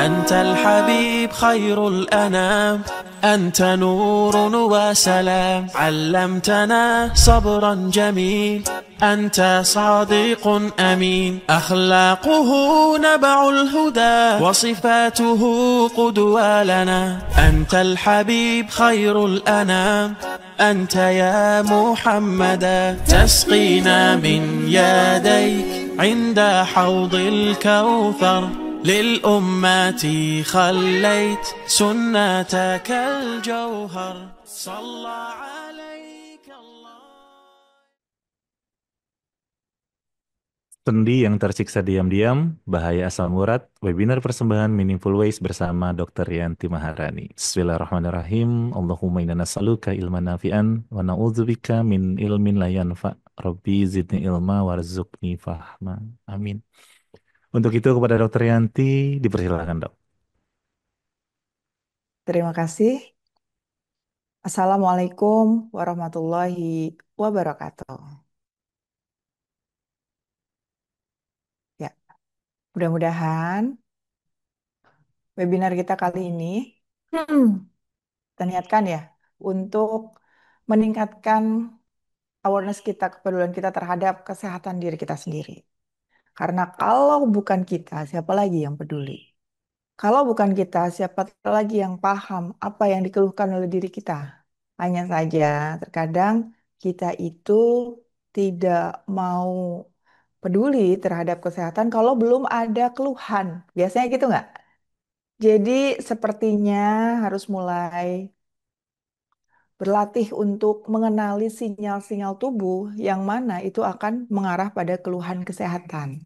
أنت الحبيب خير الأنام، أنت نور وسلام، علمتنا صبرا جميل، أنت صادق أمين، أخلاقه نبع الهدى، وصفاته قدوة لنا. أنت الحبيب خير الأنام، أنت يا محمدا، تسقينا من يديك عند حوض الكوثر، للأمة خليت سنتك الجوهر، صلى عليك الله. Sendi yang tersiksa diam-diam, bahaya asal murad, webinar persembahan Meaningful Ways bersama Dr. Yanti Maharani. Bismillahirrahmanirrahim. Allahumma inna nas'aluka ilman nafi'an wa na'udzubika min ilmin la yanfa'. Rabbi zidni ilma warzuqni fahma. Amin. Untuk itu kepada Dr. Yanti dipersilakan, Dok. Terima kasih. Assalamualaikum warahmatullahi wabarakatuh. Ya, mudah-mudahan webinar kita kali ini kita niatkan ya untuk meningkatkan awareness kita, kepedulian kita terhadap kesehatan diri kita sendiri. Karena kalau bukan kita, siapa lagi yang peduli? Kalau bukan kita, siapa lagi yang paham apa yang dikeluhkan oleh diri kita? Hanya saja, terkadang kita itu tidak mau peduli terhadap kesehatan kalau belum ada keluhan. Biasanya gitu nggak? Jadi sepertinya harus mulai berlatih untuk mengenali sinyal-sinyal tubuh yang mana itu akan mengarah pada keluhan kesehatan.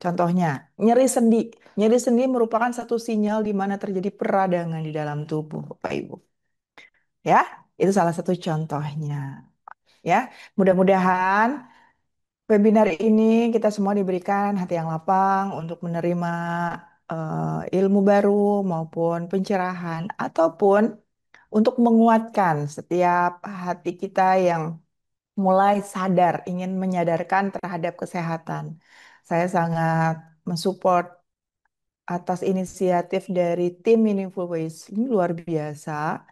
Contohnya, nyeri sendi. Nyeri sendi merupakan satu sinyal di mana terjadi peradangan di dalam tubuh, Bapak Ibu. Ya, itu salah satu contohnya. Ya, mudah-mudahan webinar ini kita semua diberikan hati yang lapang untuk menerima ilmu baru maupun pencerahan ataupun untuk menguatkan setiap hati kita yang mulai sadar, ingin menyadarkan terhadap kesehatan. Saya sangat mensupport atas inisiatif dari tim Meaningful Ways. Ini luar biasa.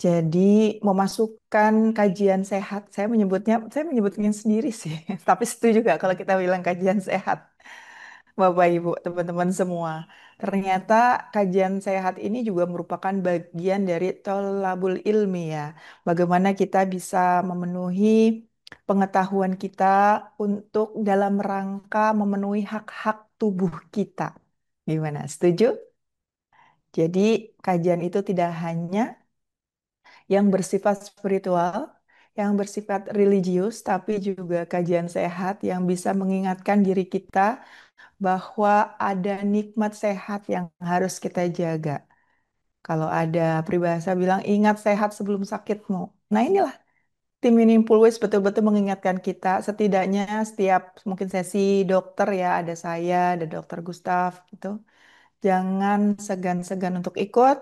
Jadi memasukkan kajian sehat, saya menyebutnya sendiri sih. Tapi setuju juga kalau kita bilang kajian sehat, Bapak Ibu, teman-teman semua. Ternyata kajian sehat ini juga merupakan bagian dari tolabul ilmi ya. Bagaimana kita bisa memenuhi pengetahuan kita untuk dalam rangka memenuhi hak-hak tubuh kita. Gimana? Setuju? Jadi kajian itu tidak hanya yang bersifat spiritual, yang bersifat religius, tapi juga kajian sehat yang bisa mengingatkan diri kita bahwa ada nikmat sehat yang harus kita jaga. Kalau ada peribahasa bilang, ingat sehat sebelum sakitmu. Nah inilah tim Meaningful Ways betul-betul mengingatkan kita, setidaknya setiap mungkin sesi dokter ya, ada saya, ada dokter Gustaf gitu. Jangan segan-segan untuk ikut,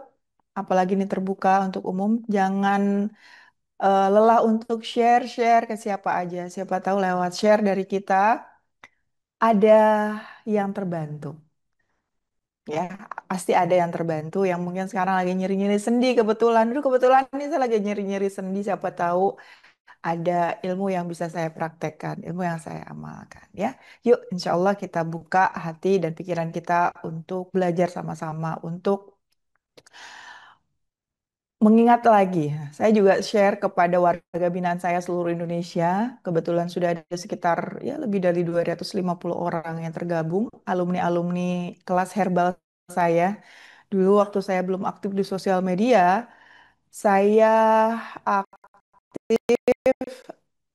apalagi ini terbuka untuk umum. Jangan lelah untuk share-share ke siapa aja. Siapa tahu lewat share dari kita ada yang terbantu. Ya, pasti ada yang terbantu yang mungkin sekarang lagi nyeri-nyeri sendi kebetulan. Dulu kebetulan ini saya lagi nyeri-nyeri sendi. Siapa tahu ada ilmu yang bisa saya praktekkan, ilmu yang saya amalkan. Ya, yuk, insya Allah kita buka hati dan pikiran kita untuk belajar sama-sama untuk mengingat lagi, saya juga share kepada warga binaan saya seluruh Indonesia. Kebetulan sudah ada sekitar ya lebih dari 250 orang yang tergabung, alumni-alumni kelas herbal saya. Dulu waktu saya belum aktif di sosial media, saya aktif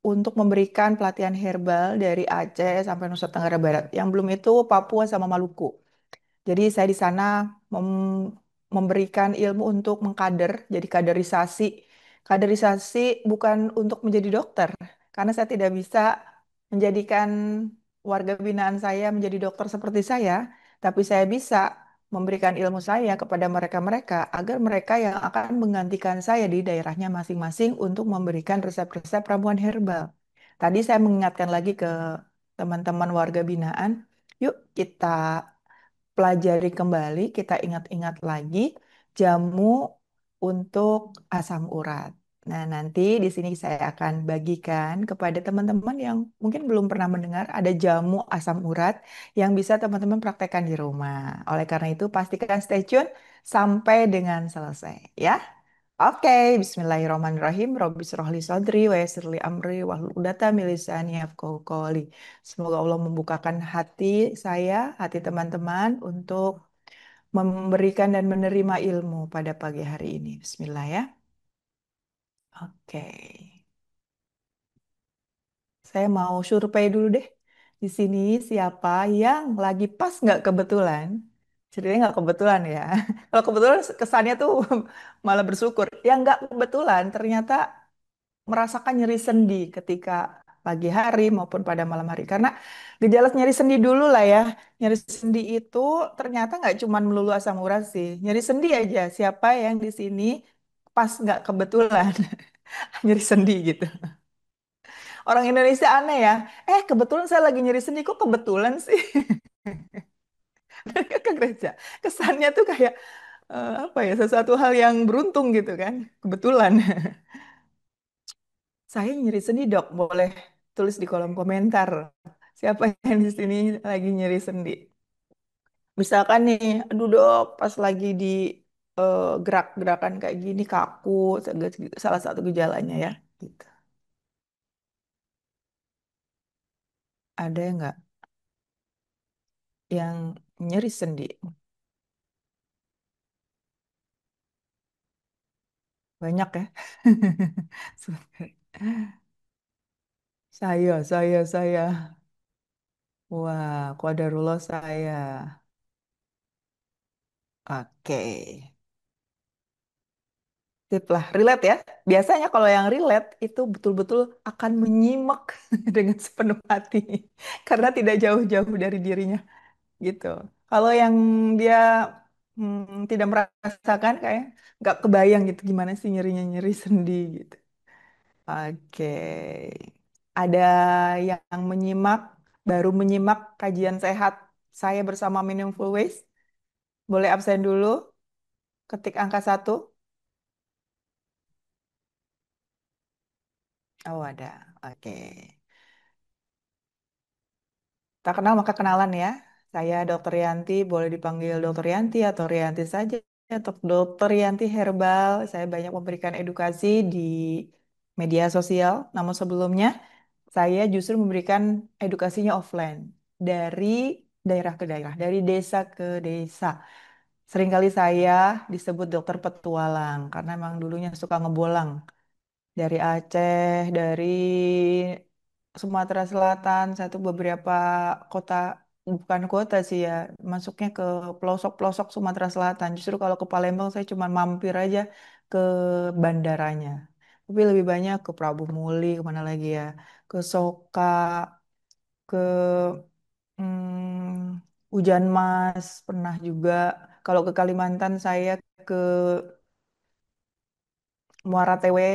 untuk memberikan pelatihan herbal dari Aceh sampai Nusa Tenggara Barat. Yang belum itu Papua sama Maluku. Jadi saya di sana memberikan ilmu untuk mengkader, jadi kaderisasi. Kaderisasi bukan untuk menjadi dokter, karena saya tidak bisa menjadikan warga binaan saya menjadi dokter seperti saya, tapi saya bisa memberikan ilmu saya kepada mereka-mereka agar mereka yang akan menggantikan saya di daerahnya masing-masing untuk memberikan resep-resep ramuan herbal. Tadi saya mengingatkan lagi ke teman-teman warga binaan, yuk kita pelajari kembali, kita ingat-ingat lagi jamu untuk asam urat. Nah, nanti di sini saya akan bagikan kepada teman-teman yang mungkin belum pernah mendengar ada jamu asam urat yang bisa teman-teman praktekkan di rumah. Oleh karena itu, pastikan stay tune sampai dengan selesai, ya. Oke, bismillahirrahmanirrahim. Robbi srohli sodri wa yassirli amri wahlul uqdatam min lisani yafqahu qawli. Semoga Allah membukakan hati saya, hati teman-teman untuk memberikan dan menerima ilmu pada pagi hari ini. Bismillah ya. Oke. Saya mau survei dulu deh. Di sini siapa yang lagi pas nggak kebetulan? Ceritanya nggak kebetulan ya. Kalau kebetulan kesannya tuh malah bersyukur. Yang nggak kebetulan ternyata merasakan nyeri sendi ketika pagi hari maupun pada malam hari. Karena gejala nyeri sendi dulu lah ya. Nyeri sendi itu ternyata nggak cuma melulu asam urat sih. Nyeri sendi aja. Siapa yang di sini pas nggak kebetulan nyeri sendi gitu. Orang Indonesia aneh ya. Kebetulan saya lagi nyeri sendi. Kok kebetulan sih? Mereka ke gereja. Kesannya tuh kayak apa ya, sesuatu hal yang beruntung gitu kan. Kebetulan. Saya nyeri sendi dok, boleh tulis di kolom komentar. Siapa yang di sini lagi nyeri sendi? Misalkan nih, aduh dok, pas lagi di gerak-gerakan kayak gini kaku, salah satu gejalanya ya. Gitu. Ada nggak yang nyeri sendi? Banyak ya. Sebentar. Saya. Wah, qadarullah saya. Oke. Sip lah, relate ya. Biasanya kalau yang relate itu betul-betul akan menyimak dengan sepenuh hati karena tidak jauh-jauh dari dirinya gitu. Kalau yang dia tidak merasakan kayak nggak kebayang gitu gimana sih nyerinya nyeri sendi gitu. Oke. Ada yang menyimak, baru menyimak kajian sehat saya bersama Meaningful Ways. Boleh absen dulu, ketik angka satu. Oh ada, oke. Tak kenal maka kenalan ya. Saya Dokter Yanti, boleh dipanggil Dokter Yanti atau Rianti saja. Untuk Dokter Yanti Herbal, saya banyak memberikan edukasi di media sosial. Namun sebelumnya, saya justru memberikan edukasinya offline. Dari daerah ke daerah, dari desa ke desa. Seringkali saya disebut dokter petualang, karena memang dulunya suka ngebolang dari Aceh, dari Sumatera Selatan, satu beberapa kota, bukan kota sih ya, masuknya ke pelosok-pelosok Sumatera Selatan. Justru kalau ke Palembang saya cuma mampir aja ke bandaranya. Tapi lebih banyak ke Prabu Muli, kemana lagi ya, ke Soka, ke Hujan Mas, pernah juga. Kalau ke Kalimantan saya ke Muara Tewe,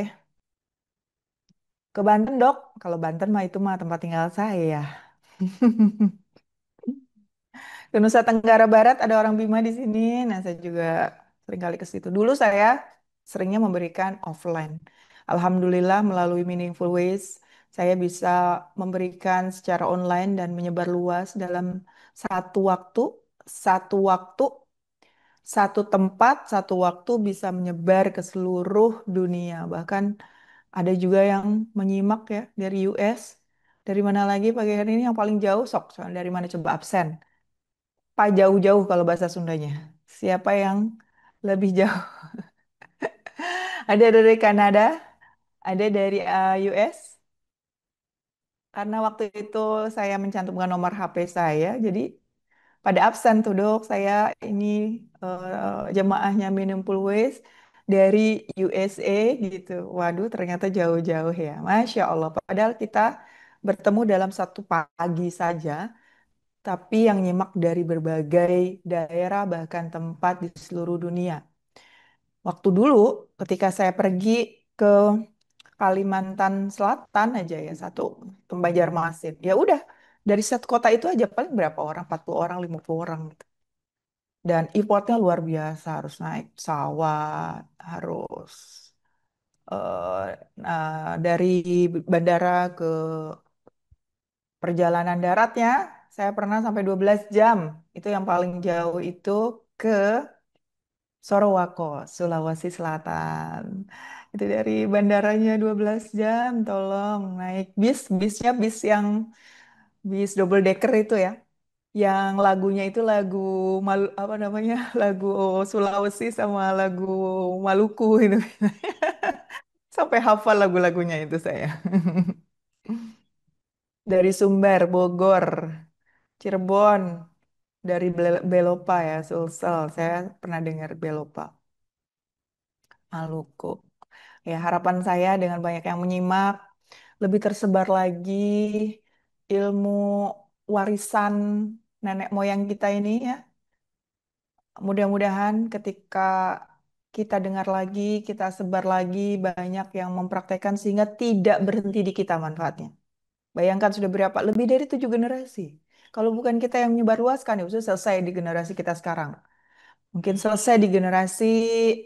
ke Banten dok. Kalau Banten mah itu mah tempat tinggal saya. Ke Nusa Tenggara Barat ada orang Bima di sini. Nah, saya juga sering kali ke situ. Dulu saya seringnya memberikan offline. Alhamdulillah melalui Meaningful Ways saya bisa memberikan secara online dan menyebar luas dalam satu waktu, satu waktu, satu tempat, satu waktu bisa menyebar ke seluruh dunia. Bahkan ada juga yang menyimak ya dari US. Dari mana lagi pagi hari ini yang paling jauh sok, soalnya dari mana coba absen. Pak jauh-jauh kalau bahasa Sundanya. Siapa yang lebih jauh? Ada dari Kanada, ada dari US. Karena waktu itu saya mencantumkan nomor HP saya, jadi pada absen tuh dok. Saya ini jemaahnya Meaningful Ways dari USA gitu. Waduh, ternyata jauh-jauh ya. Masya Allah. Padahal kita bertemu dalam satu pagi saja, tapi yang nyimak dari berbagai daerah bahkan tempat di seluruh dunia. Waktu dulu ketika saya pergi ke Kalimantan Selatan aja ya satu Banjarmasin. Ya udah dari satu kota itu aja paling berapa orang? 40 orang, 50 orang gitu. Dan effortnya luar biasa, harus naik pesawat, harus eh, dari bandara ke perjalanan daratnya, saya pernah sampai 12 jam. Itu yang paling jauh itu ke Sorowako, Sulawesi Selatan. Itu dari bandaranya 12 jam, tolong naik bisnya bis yang bis double decker itu ya. Yang lagunya itu lagu apa namanya? Lagu Sulawesi sama lagu Maluku itu. Sampai hafal lagu-lagunya itu saya. Dari Sumber, Bogor, Cirebon, dari Belopa ya, Sulsel. Saya pernah dengar Belopa, Maluku. Ya, harapan saya dengan banyak yang menyimak, lebih tersebar lagi ilmu warisan nenek moyang kita ini ya. Mudah-mudahan ketika kita dengar lagi, kita sebar lagi, banyak yang mempraktekkan sehingga tidak berhenti di kita manfaatnya. Bayangkan sudah berapa? Lebih dari 7 generasi. Kalau bukan kita yang menyebarluaskan, ya sudah selesai di generasi kita sekarang. Mungkin selesai di generasi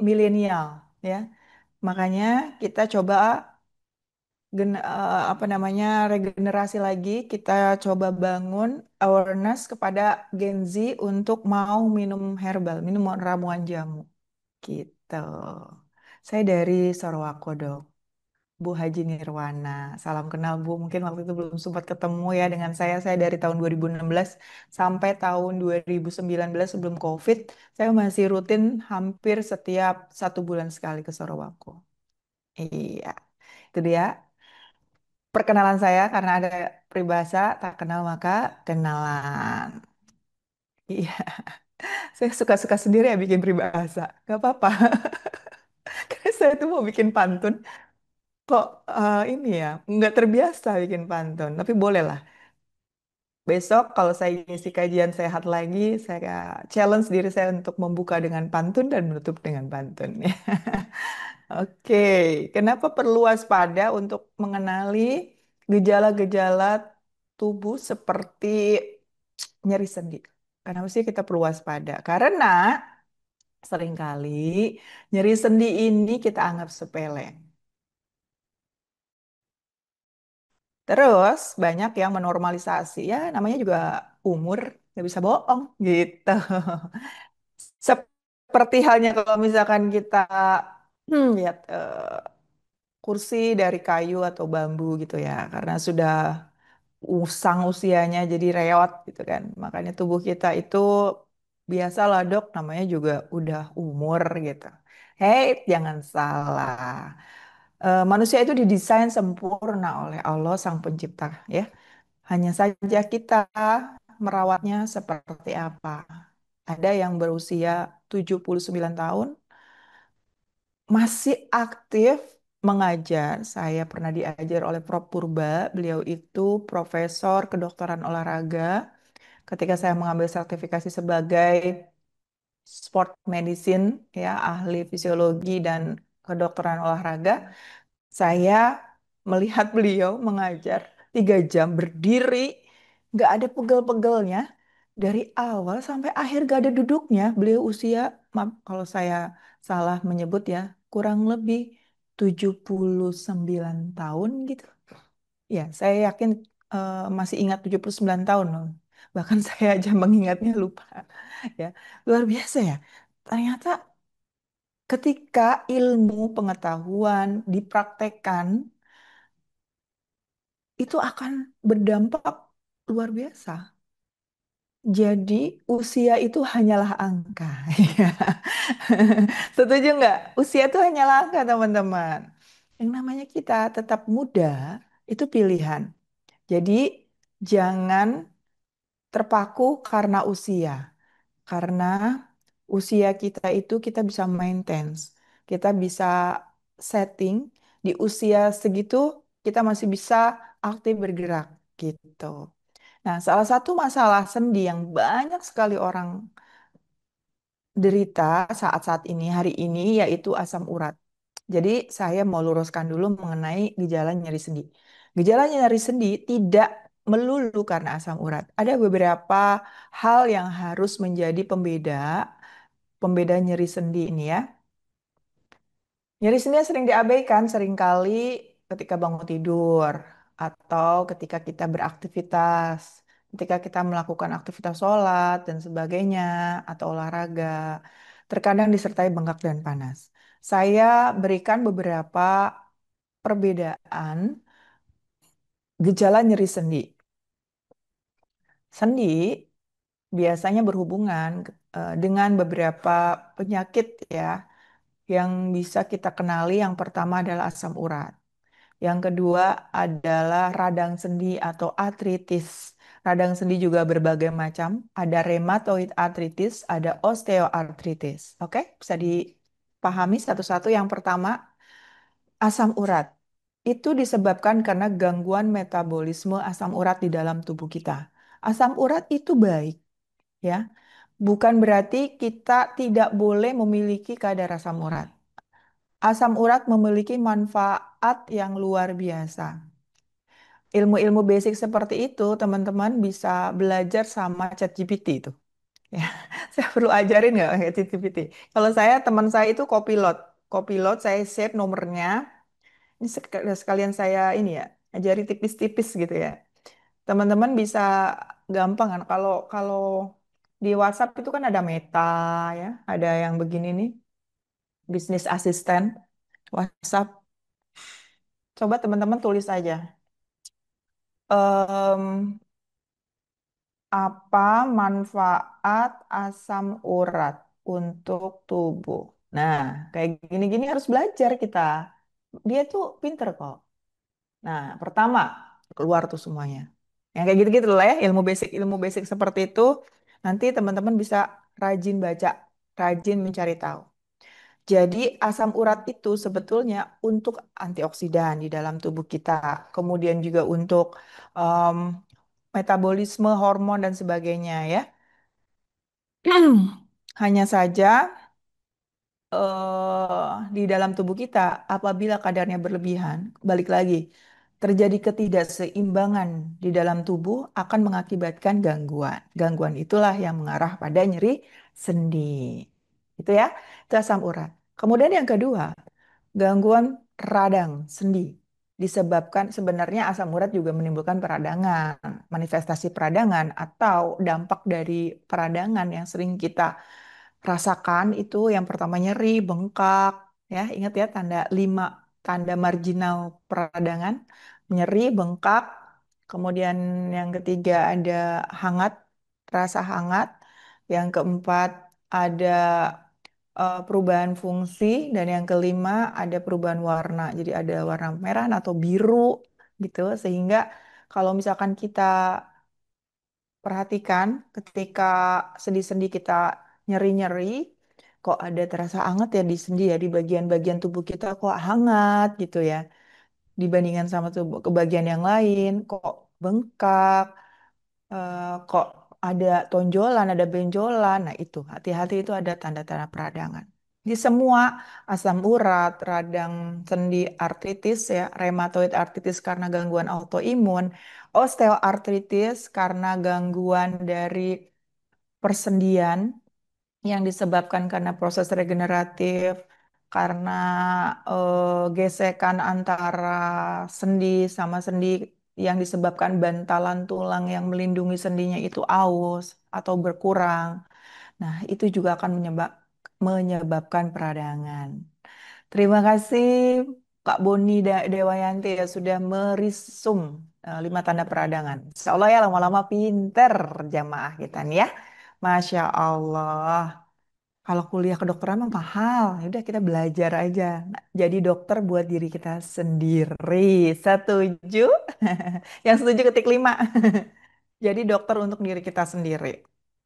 milenial, ya. Makanya kita coba apa namanya regenerasi lagi, kita coba bangun awareness kepada Gen Z untuk mau minum herbal, minum ramuan jamu, gitu. Saya dari Sorowako, Dok. Bu Haji Nirwana. Salam kenal Bu. Mungkin waktu itu belum sempat ketemu ya dengan saya. Saya dari tahun 2016 sampai tahun 2019 sebelum COVID. Saya masih rutin hampir setiap 1 bulan sekali ke Sorowako. Iya, itu dia perkenalan saya karena ada peribahasa tak kenal maka kenalan. Iya, saya suka-suka sendiri ya bikin peribahasa. Gak apa-apa. Karena saya tuh mau bikin pantun. Kok ini ya, nggak terbiasa bikin pantun. Tapi boleh lah. Besok kalau saya ngisi kajian sehat lagi, saya challenge diri saya untuk membuka dengan pantun dan menutup dengan pantun. Oke, kenapa perlu waspada untuk mengenali gejala-gejala tubuh seperti nyeri sendi? Kenapa sih kita perlu waspada? Karena seringkali nyeri sendi ini kita anggap sepele. Terus banyak yang menormalisasi, ya namanya juga umur, nggak bisa bohong gitu. Seperti halnya kalau misalkan kita lihat kursi dari kayu atau bambu gitu ya, karena sudah usang usianya jadi reot gitu kan. Makanya tubuh kita itu biasalah dok, namanya juga udah umur gitu. Hei, jangan salah. Manusia itu didesain sempurna oleh Allah Sang Pencipta ya. Hanya saja kita merawatnya seperti apa. Ada yang berusia 79 tahun masih aktif mengajar. Saya pernah diajar oleh Prof. Purba. Beliau itu profesor kedokteran olahraga. Ketika saya mengambil sertifikasi sebagai sport medicine, ya ahli fisiologi dan kedokteran olahraga, saya melihat beliau mengajar 3 jam berdiri, nggak ada pegel-pegelnya. Dari awal sampai akhir gak ada duduknya. Beliau usia, maaf kalau saya salah menyebut ya, kurang lebih 79 tahun gitu. Ya, saya yakin masih ingat 79 tahun loh. Bahkan saya aja mengingatnya lupa. Ya, luar biasa ya. Ternyata ketika ilmu pengetahuan dipraktekkan, itu akan berdampak luar biasa. Jadi usia itu hanyalah angka. Setuju nggak? Usia itu hanyalah angka, teman-teman. Yang namanya kita tetap muda, itu pilihan. Jadi jangan terpaku karena usia. Karena usia kita itu kita bisa maintenance. Kita bisa setting di usia segitu kita masih bisa aktif bergerak gitu. Nah, salah satu masalah sendi yang banyak sekali orang derita saat-saat ini, hari ini, yaitu asam urat. Jadi, saya mau luruskan dulu mengenai gejala nyeri sendi. Gejala nyeri sendi tidak melulu karena asam urat. Ada beberapa hal yang harus menjadi pembeda nyeri sendi ini ya. Nyeri sendi yang sering diabaikan seringkali ketika bangun tidur atau ketika kita beraktivitas, ketika kita melakukan aktivitas sholat dan sebagainya atau olahraga, terkadang disertai bengkak dan panas. Saya berikan beberapa perbedaan gejala nyeri sendi. Sendi biasanya berhubungan dengan beberapa penyakit ya yang bisa kita kenali. Yang pertama adalah asam urat. Yang kedua adalah radang sendi atau artritis. Radang sendi juga berbagai macam. Ada rheumatoid arthritis, ada osteoartritis. Oke, bisa dipahami satu-satu. Yang pertama, asam urat. Itu disebabkan karena gangguan metabolisme asam urat di dalam tubuh kita. Asam urat itu baik, ya. Bukan berarti kita tidak boleh memiliki kadar asam urat. Asam urat memiliki manfaat yang luar biasa. Ilmu-ilmu basic seperti itu, teman-teman bisa belajar sama ChatGPT itu. Ya, saya perlu ajarin nggak kayak ChatGPT? Kalau saya, teman saya itu Copilot. Copilot saya save nomornya. Ini sekalian saya ini ya, ajari tipis-tipis gitu ya. Teman-teman bisa gampang kan kalau kalau di WhatsApp itu kan ada Meta ya, ada yang begini nih, bisnis asisten WhatsApp. Coba teman-teman tulis aja. Em, apa manfaat asam urat untuk tubuh? Nah, kayak gini-gini harus belajar kita. Dia tuh pinter kok. Nah, pertama keluar tuh semuanya. Yang kayak gitu-gitu lah ya, ilmu basic seperti itu. Nanti teman-teman bisa rajin baca, rajin mencari tahu. Jadi asam urat itu sebetulnya untuk antioksidan di dalam tubuh kita, kemudian juga untuk em, metabolisme, hormon dan sebagainya ya. Hanya saja di dalam tubuh kita apabila kadarnya berlebihan, balik lagi, terjadi ketidakseimbangan di dalam tubuh akan mengakibatkan gangguan. Gangguan itulah yang mengarah pada nyeri sendi. Itu ya, itu asam urat. Kemudian yang kedua, gangguan radang sendi. Disebabkan sebenarnya asam urat juga menimbulkan peradangan, manifestasi peradangan atau dampak dari peradangan yang sering kita rasakan itu yang pertama nyeri, bengkak, ya ingat ya tanda marginal peradangan, nyeri, bengkak, kemudian yang ketiga ada hangat, rasa hangat, yang keempat ada perubahan fungsi, dan yang kelima ada perubahan warna, jadi ada warna merah atau biru gitu, sehingga kalau misalkan kita perhatikan ketika sendi-sendi kita nyeri-nyeri, kok ada terasa hangat ya di sendi ya, di bagian-bagian tubuh kita kok hangat gitu ya. Dibandingkan sama tubuh ke bagian yang lain, kok bengkak, kok ada tonjolan, ada benjolan. Nah itu, hati-hati itu ada tanda-tanda peradangan. Di semua asam urat, radang sendi artritis ya, rheumatoid artritis karena gangguan autoimun, osteoartritis karena gangguan dari persendian yang disebabkan karena proses regeneratif, karena gesekan antara sendi sama sendi yang disebabkan bantalan tulang yang melindungi sendinya itu aus atau berkurang. Nah, itu juga akan menyebabkan peradangan. Terima kasih Kak Boni Dewayanti ya sudah merisum 5 tanda peradangan. Insya Allah ya lama-lama pinter jamaah kita nih ya. Masya Allah. Kalau kuliah kedokteran mah mahal. Ya udah kita belajar aja. Nah, jadi dokter buat diri kita sendiri. Setuju? Yang setuju ketik 5. Jadi dokter untuk diri kita sendiri.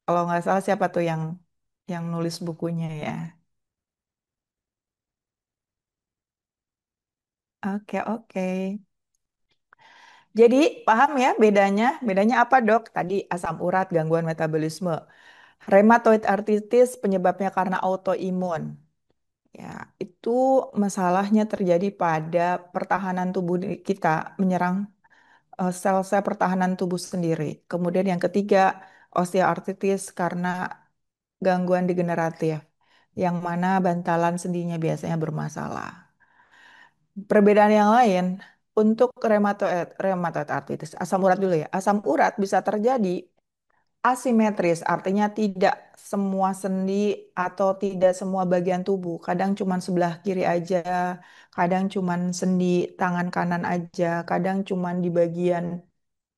Kalau nggak salah siapa tuh yang nulis bukunya ya? Oke, oke. Jadi paham ya bedanya? Bedanya apa dok? Tadi asam urat, gangguan metabolisme. Rheumatoid arthritis penyebabnya karena autoimun. Ya, itu masalahnya terjadi pada pertahanan tubuh kita menyerang sel-sel pertahanan tubuh sendiri. Kemudian yang ketiga, osteoartritis karena gangguan degeneratif, yang mana bantalan sendinya biasanya bermasalah. Perbedaan yang lain, untuk rheumatoid arthritis, asam urat dulu ya. Asam urat bisa terjadi asimetris, artinya tidak semua sendi atau tidak semua bagian tubuh. Kadang cuma sebelah kiri aja, kadang cuma sendi tangan kanan aja, kadang cuma di bagian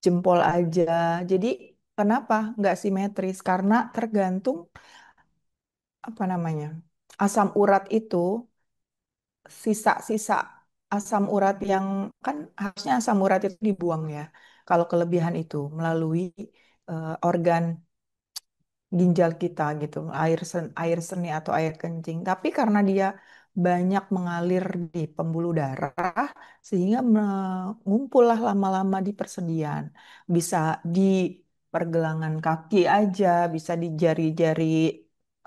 jempol aja. Jadi kenapa nggak simetris? Karena tergantung apa namanya, asam urat itu, sisa-sisa asam urat yang kan harusnya asam urat itu dibuang ya. Kalau kelebihan itu melalui organ ginjal kita gitu, air seni atau air kencing. Tapi karena dia banyak mengalir di pembuluh darah, sehingga mengumpullah lama-lama di persendian. Bisa di pergelangan kaki aja, bisa di jari-jari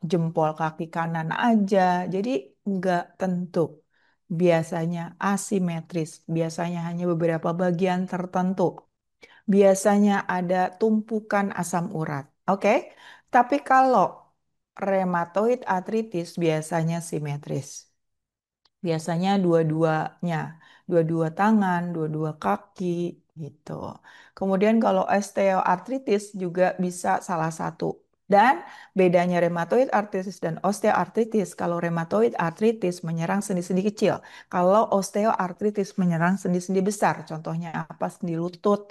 jempol kaki kanan aja. Jadi nggak tentu. Biasanya asimetris, biasanya hanya beberapa bagian tertentu. Biasanya ada tumpukan asam urat. Oke, tapi kalau rheumatoid arthritis biasanya simetris. Biasanya dua-duanya, dua-dua tangan, dua-dua kaki gitu. Kemudian kalau osteoartritis juga bisa salah satu. Dan bedanya rheumatoid arthritis dan osteoartritis, kalau rheumatoid arthritis menyerang sendi-sendi kecil, kalau osteoartritis menyerang sendi-sendi besar. Contohnya apa? Sendi lutut,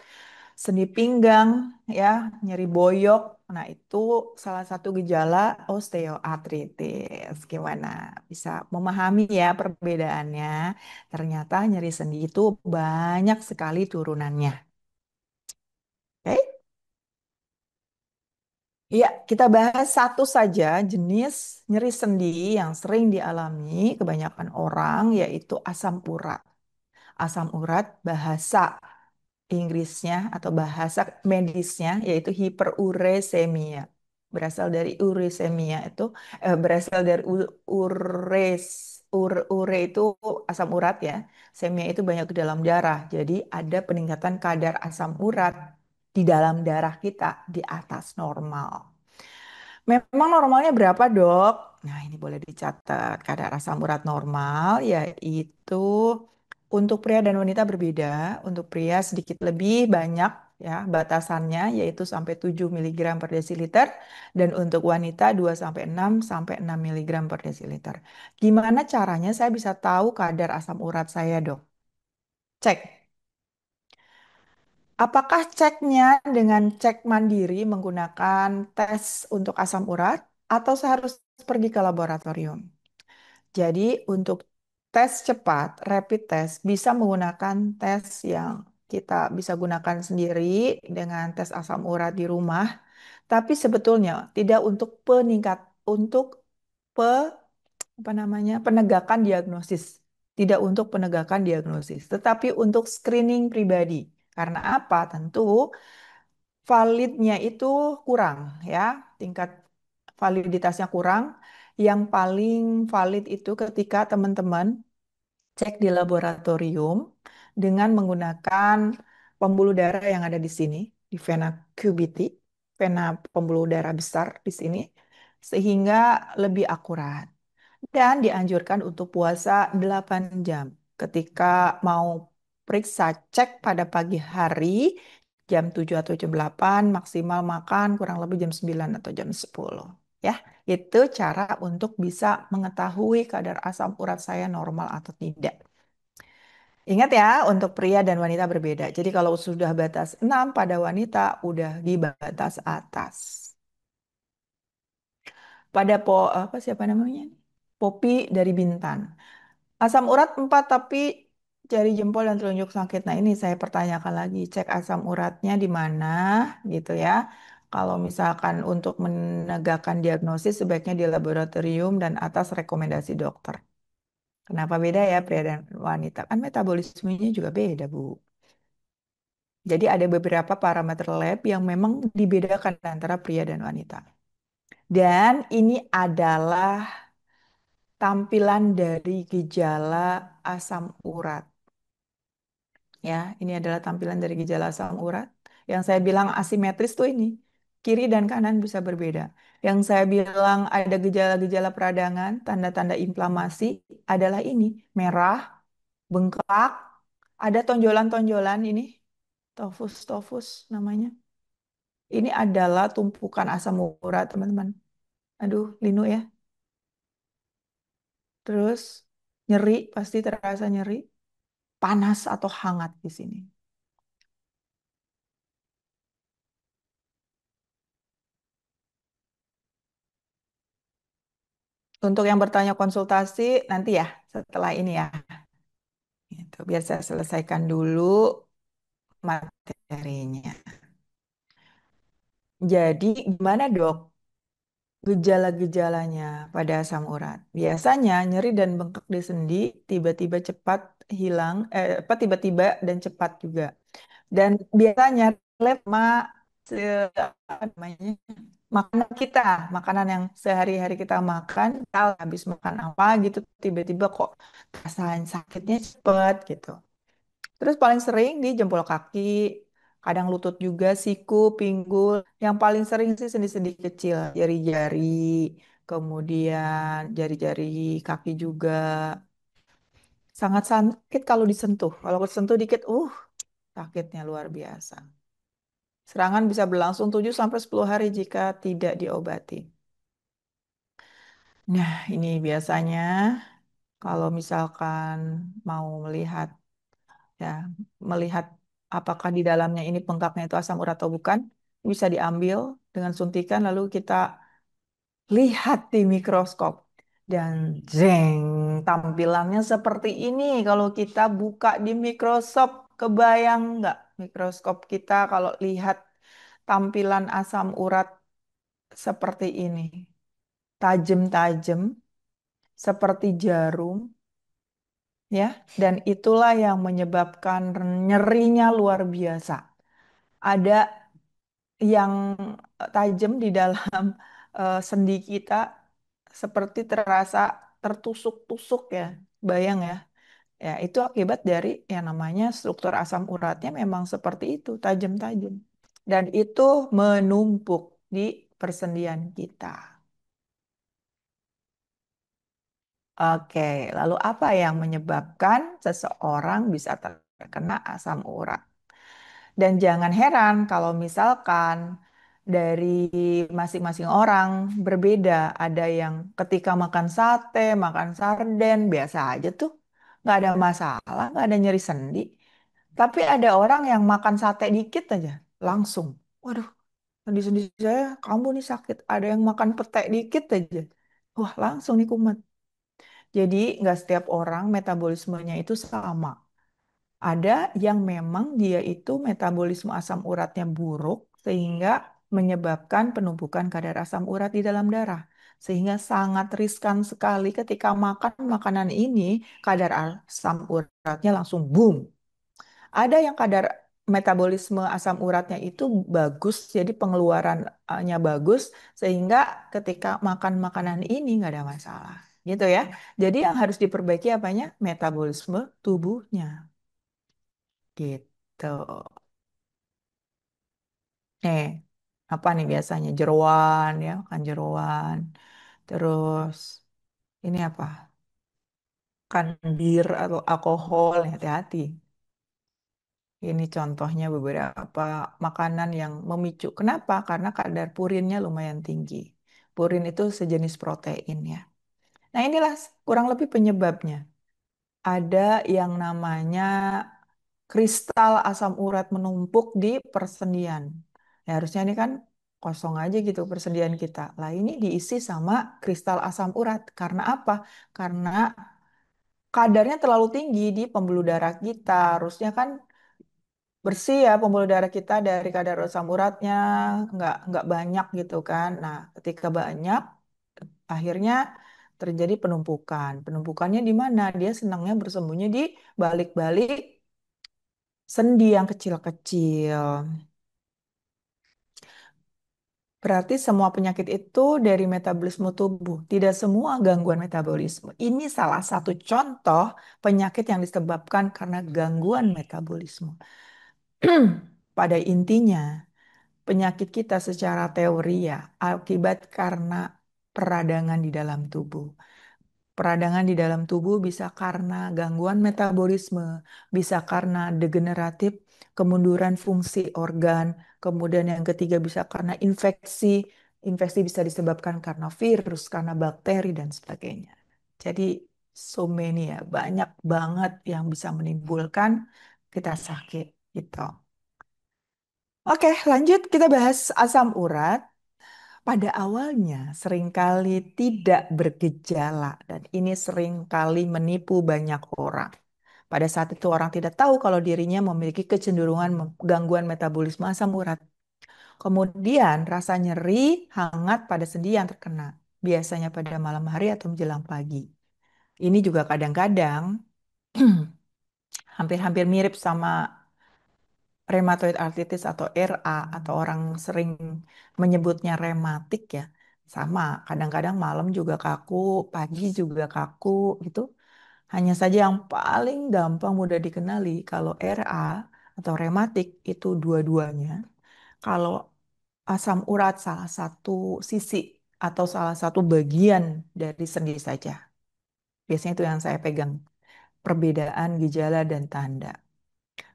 sendi pinggang, ya, nyeri boyok. Nah, itu salah satu gejala osteoartritis. Gimana? Bisa memahami ya perbedaannya? Ternyata nyeri sendi itu banyak sekali turunannya. Oke? Iya, kita bahas satu saja jenis nyeri sendi yang sering dialami kebanyakan orang, yaitu asam urat. Asam urat bahasa Inggrisnya atau bahasa medisnya yaitu hiperuresemia. Berasal dari uresemia itu berasal dari ures ure itu asam urat ya. Semia itu banyak di dalam darah. Jadi ada peningkatan kadar asam urat di dalam darah kita di atas normal. Memang normalnya berapa, Dok? Nah, ini boleh dicatat. Kadar asam urat normal yaitu untuk pria dan wanita berbeda. Untuk pria sedikit lebih banyak ya batasannya yaitu sampai 7 miligram per desiliter dan untuk wanita 2 sampai 6 sampai 6 miligram per desiliter. Gimana caranya saya bisa tahu kadar asam urat saya, Dok? Cek. Apakah ceknya dengan cek mandiri menggunakan tes untuk asam urat atau saya harus pergi ke laboratorium? Jadi untuk tes cepat, rapid test, bisa menggunakan tes yang kita bisa gunakan sendiri dengan tes asam urat di rumah, tapi sebetulnya tidak untuk untuk pe, apa namanya, penegakan diagnosis. Tidak untuk penegakan diagnosis, tetapi untuk screening pribadi. Karena apa? Tentu validnya itu kurang ya, tingkat validitasnya kurang. Yang paling valid itu ketika teman-teman cek di laboratorium dengan menggunakan pembuluh darah yang ada di sini, di vena cavity, vena pembuluh darah besar di sini, sehingga lebih akurat. Dan dianjurkan untuk puasa 8 jam. Ketika mau periksa cek pada pagi hari, jam 7 atau jam 8, maksimal makan kurang lebih jam 9 atau jam 10. Ya, itu cara untuk bisa mengetahui kadar asam urat saya normal atau tidak. Ingat ya, untuk pria dan wanita berbeda. Jadi kalau sudah batas 6 pada wanita, udah di batas atas. Pada apa siapa namanya? Popi dari Bintan. Asam urat 4 tapi jari jempol dan telunjuk sakit. Nah ini saya pertanyakan lagi, cek asam uratnya di mana gitu ya. Kalau misalkan untuk menegakkan diagnosis sebaiknya di laboratorium dan atas rekomendasi dokter. Kenapa beda ya pria dan wanita? Kan metabolismenya juga beda, Bu. Jadi ada beberapa parameter lab yang memang dibedakan antara pria dan wanita. Dan ini adalah tampilan dari gejala asam urat. Ya, ini adalah tampilan dari gejala asam urat. Yang saya bilang asimetris tuh ini. Kiri dan kanan bisa berbeda. Yang saya bilang ada gejala-gejala peradangan, tanda-tanda inflamasi adalah ini. Merah, bengkak, ada tonjolan-tonjolan ini. Tofus namanya. Ini adalah tumpukan asam urat, teman-teman. Aduh, linu ya. Terus nyeri, pasti terasa nyeri. Panas atau hangat di sini. Untuk yang bertanya konsultasi nanti ya, setelah ini ya. Gitu, biar saya selesaikan dulu materinya. Jadi gimana dok gejala-gejalanya pada asam urat? Biasanya nyeri dan bengkak di sendi tiba-tiba cepat hilang, tiba-tiba dan cepat juga. Dan biasanya relate sama apa namanya, makanan kita, makanan yang sehari-hari kita makan, misal habis makan apa gitu, tiba-tiba kok rasain sakitnya cepet gitu. Terus paling sering di jempol kaki, kadang lutut juga, siku, pinggul. Yang paling sering sih sendi-sendi kecil, jari-jari, kemudian jari-jari kaki juga. Sangat sakit kalau disentuh. Kalau disentuh dikit, sakitnya luar biasa. Serangan bisa berlangsung 7 sampai 10 hari jika tidak diobati. Nah, ini biasanya kalau misalkan mau melihat ya, melihat apakah di dalamnya ini bengkaknya itu asam urat atau bukan, bisa diambil dengan suntikan lalu kita lihat di mikroskop. Dan jeng, tampilannya seperti ini kalau kita buka di mikroskop. Kebayang nggak mikroskop kita kalau lihat tampilan asam urat seperti ini. Tajam-tajam, seperti jarum, ya. Dan itulah yang menyebabkan nyerinya luar biasa. Ada yang tajam di dalam sendi kita, seperti terasa tertusuk-tusuk ya. Bayang ya. Ya, itu akibat dari yang namanya struktur asam uratnya memang seperti itu, tajam-tajam. Dan itu menumpuk di persendian kita. Oke, lalu apa yang menyebabkan seseorang bisa terkena asam urat? Dan jangan heran kalau misalkan dari masing-masing orang berbeda. Ada yang ketika makan sate, makan sarden, biasa aja tuh. Nggak ada masalah, nggak ada nyeri sendi. Tapi ada orang yang makan sate dikit aja, langsung. Waduh, sendi-sendi saya, kamu nih sakit. Ada yang makan pete dikit aja. Wah, langsung nih kumat. Jadi nggak setiap orang metabolismenya itu sama. Ada yang memang dia itu metabolisme asam uratnya buruk sehingga menyebabkan penumpukan kadar asam urat di dalam darah. Sehingga sangat riskan sekali ketika makan makanan ini kadar asam uratnya langsung boom. Ada yang kadar metabolisme asam uratnya itu bagus, jadi pengeluarannya bagus sehingga ketika makan makanan ini nggak ada masalah. Gitu ya. Jadi yang harus diperbaiki apanya? Metabolisme tubuhnya. Gitu. Eh, apa nih biasanya? Jeroan ya, makan jeroan. Terus ini apa? Kan bir atau alkohol, hati-hati. Ini contohnya beberapa makanan yang memicu. Kenapa? Karena kadar purinnya lumayan tinggi. Purin itu sejenis protein ya. Nah inilah kurang lebih penyebabnya. Ada yang namanya kristal asam urat menumpuk di persendian. Ya, harusnya ini kan kosong aja gitu persendian kita. Lah ini diisi sama kristal asam urat. Karena apa? Karena kadarnya terlalu tinggi di pembuluh darah kita. Harusnya kan bersih ya pembuluh darah kita dari kadar asam uratnya nggak banyak gitu kan. Nah, ketika banyak akhirnya terjadi penumpukan. Penumpukannya di mana? Dia senangnya bersembunyi di balik-balik sendi yang kecil-kecil. Berarti semua penyakit itu dari metabolisme tubuh, tidak semua gangguan metabolisme. Ini salah satu contoh penyakit yang disebabkan karena gangguan metabolisme. Pada intinya, penyakit kita secara teori ya akibat karena peradangan di dalam tubuh. Peradangan di dalam tubuh bisa karena gangguan metabolisme, bisa karena degeneratif, kemunduran fungsi organ, kemudian yang ketiga bisa karena infeksi. Infeksi bisa disebabkan karena virus, karena bakteri, dan sebagainya. Jadi, so many ya, banyak banget yang bisa menimbulkan kita sakit gitu. Oke, lanjut kita bahas asam urat. Pada awalnya seringkali tidak bergejala dan ini seringkali menipu banyak orang. Pada saat itu orang tidak tahu kalau dirinya memiliki kecenderungan gangguan metabolisme asam urat. Kemudian rasa nyeri hangat pada sendi yang terkena, biasanya pada malam hari atau menjelang pagi. Ini juga kadang-kadang hampir-hampir mirip sama rheumatoid arthritis atau RA atau orang sering menyebutnya rematik ya. Sama, kadang-kadang malam juga kaku, pagi juga kaku gitu. Hanya saja yang paling gampang mudah dikenali kalau RA atau rematik itu dua-duanya. Kalau asam urat salah satu sisi atau salah satu bagian dari sendi saja. Biasanya itu yang saya pegang, perbedaan gejala dan tanda.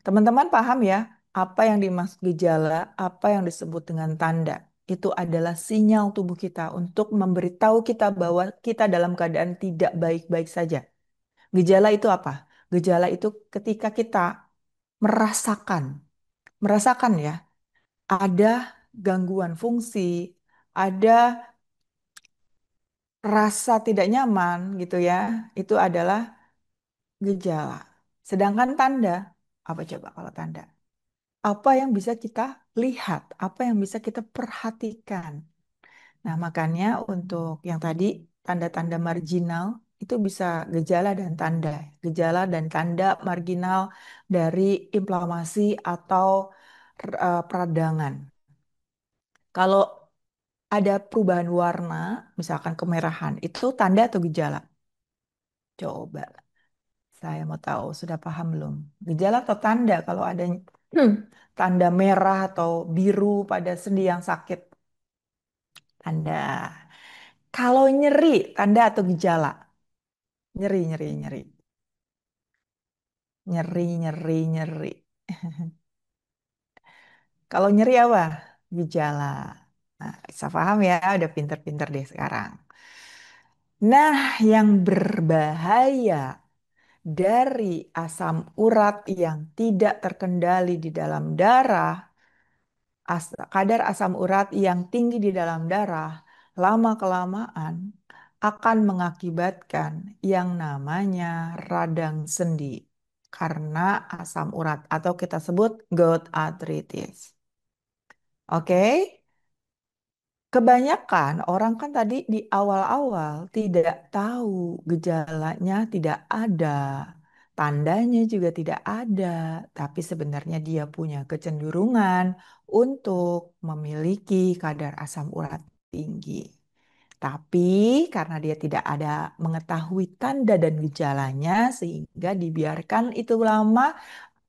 Teman-teman paham ya, apa yang dimaksud gejala, apa yang disebut dengan tanda. Itu adalah sinyal tubuh kita untuk memberitahu kita bahwa kita dalam keadaan tidak baik-baik saja. Gejala itu apa? Gejala itu ketika kita merasakan, merasakan ya, ada gangguan fungsi, ada rasa tidak nyaman gitu ya, itu adalah gejala. Sedangkan tanda, apa coba kalau tanda? Apa yang bisa kita lihat, apa yang bisa kita perhatikan. Nah, makanya untuk yang tadi tanda-tanda marginal itu bisa gejala dan tanda. Gejala dan tanda marginal dari inflamasi atau peradangan. Kalau ada perubahan warna, misalkan kemerahan, itu tanda atau gejala? Coba, saya mau tahu, sudah paham belum? Gejala atau tanda kalau ada tanda merah atau biru pada sendi yang sakit? Tanda. Kalau nyeri, tanda atau gejala? Nyeri, nyeri, nyeri. Nyeri, nyeri, nyeri. Kalau nyeri apa? Gejala. Nah, bisa paham ya, udah pinter-pinter deh sekarang. Nah, yang berbahaya dari asam urat yang tidak terkendali di dalam darah, kadar asam urat yang tinggi di dalam darah, lama-kelamaan akan mengakibatkan yang namanya radang sendi karena asam urat atau kita sebut gout arthritis. Oke? Kebanyakan orang kan tadi di awal-awal tidak tahu gejalanya tidak ada, tandanya juga tidak ada, tapi sebenarnya dia punya kecenderungan untuk memiliki kadar asam urat tinggi. Tapi karena dia tidak ada mengetahui tanda dan gejalanya, sehingga dibiarkan itu lama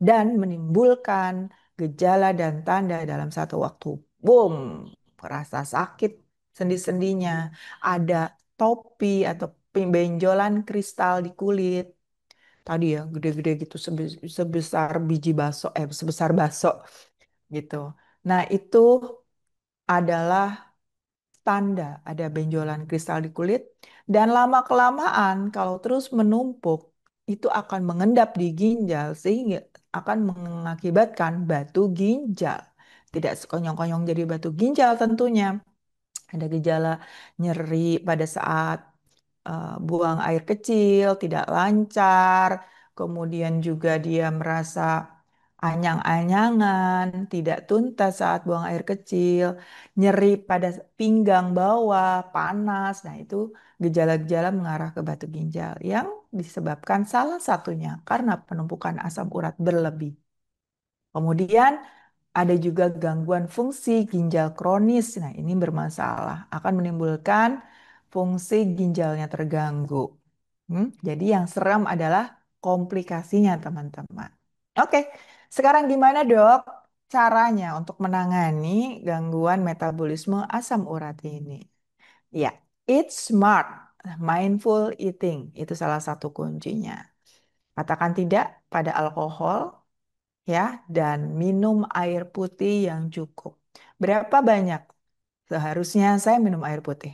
dan menimbulkan gejala dan tanda dalam satu waktu. Boom, rasa sakit sendi-sendinya, ada topi atau benjolan kristal di kulit. Tadi ya gede-gede gitu sebesar biji baso, sebesar baso gitu. Nah, itu adalah tanda ada benjolan kristal di kulit dan lama-kelamaan kalau terus menumpuk itu akan mengendap di ginjal sehingga akan mengakibatkan batu ginjal. Tidak sekonyong-konyong jadi batu ginjal tentunya. Ada gejala nyeri pada saat buang air kecil, tidak lancar, kemudian juga dia merasa anyang-anyangan, tidak tuntas saat buang air kecil, nyeri pada pinggang bawah, panas. Nah, itu gejala-gejala mengarah ke batu ginjal yang disebabkan salah satunya karena penumpukan asam urat berlebih. Kemudian Ada juga gangguan fungsi ginjal kronis. Nah, ini bermasalah, akan menimbulkan fungsi ginjalnya terganggu. Jadi yang seram adalah komplikasinya, teman-teman. Oke, sekarang gimana, Dok, caranya untuk menangani gangguan metabolisme asam urat ini? Ya, eat smart, mindful eating, itu salah satu kuncinya. Katakan tidak pada alkohol, ya, dan minum air putih yang cukup. Berapa banyak seharusnya saya minum air putih?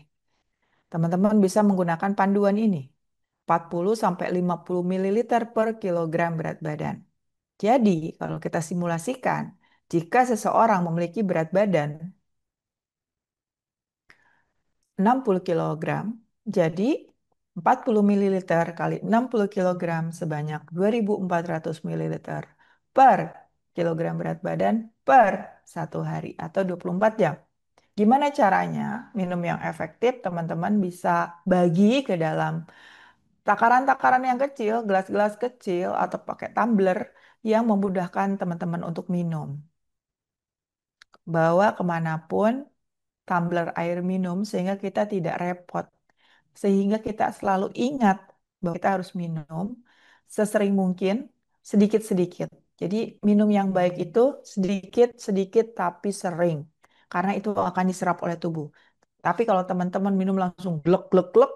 Teman-teman bisa menggunakan panduan ini. 40 sampai 50 mililiter per kilogram berat badan. Jadi, kalau kita simulasikan, jika seseorang memiliki berat badan 60 kilogram, jadi 40 mililiter kali 60 kilogram sebanyak 2.400 mililiter per kilogram berat badan per satu hari atau 24 jam. Gimana caranya minum yang efektif? Teman-teman bisa bagi ke dalam takaran-takaran yang kecil, gelas-gelas kecil, atau pakai tumbler yang memudahkan teman-teman untuk minum. Bawa kemanapun tumbler air minum sehingga kita tidak repot. Sehingga kita selalu ingat bahwa kita harus minum sesering mungkin, sedikit-sedikit. Jadi minum yang baik itu sedikit-sedikit tapi sering. Karena itu akan diserap oleh tubuh. Tapi kalau teman-teman minum langsung glek glek glek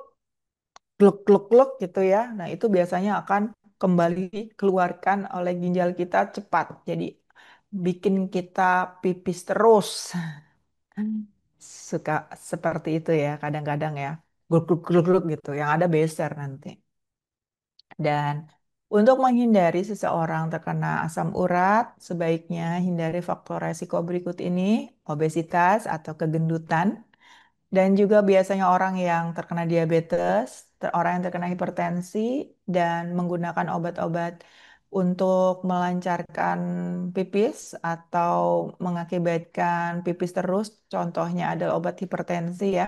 glek glek glek gitu ya. Nah, itu biasanya akan kembali keluarkan oleh ginjal kita cepat. Jadi bikin kita pipis terus. Suka seperti itu ya kadang-kadang ya. Gluk gluk gluk gluk gitu. Yang ada beser nanti. Dan untuk menghindari seseorang terkena asam urat, sebaiknya hindari faktor resiko berikut ini: obesitas atau kegendutan, dan juga biasanya orang yang terkena diabetes, orang yang terkena hipertensi, dan menggunakan obat-obat untuk melancarkan pipis atau mengakibatkan pipis terus. Contohnya adalah obat hipertensi ya.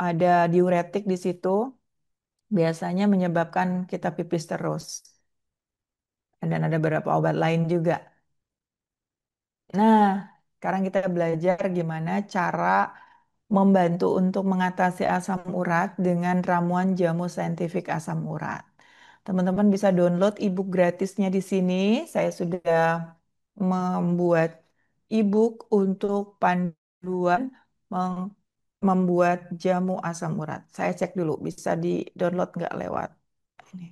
Ada diuretik di situ, biasanya menyebabkan kita pipis terus. Dan ada beberapa obat lain juga. Nah, sekarang kita belajar gimana cara membantu untuk mengatasi asam urat dengan ramuan jamu saintifik asam urat. Teman-teman bisa download ebook gratisnya di sini. Saya sudah membuat ebook untuk panduan meng- membuat jamu asam urat. Saya cek dulu, bisa di-download nggak lewat ini.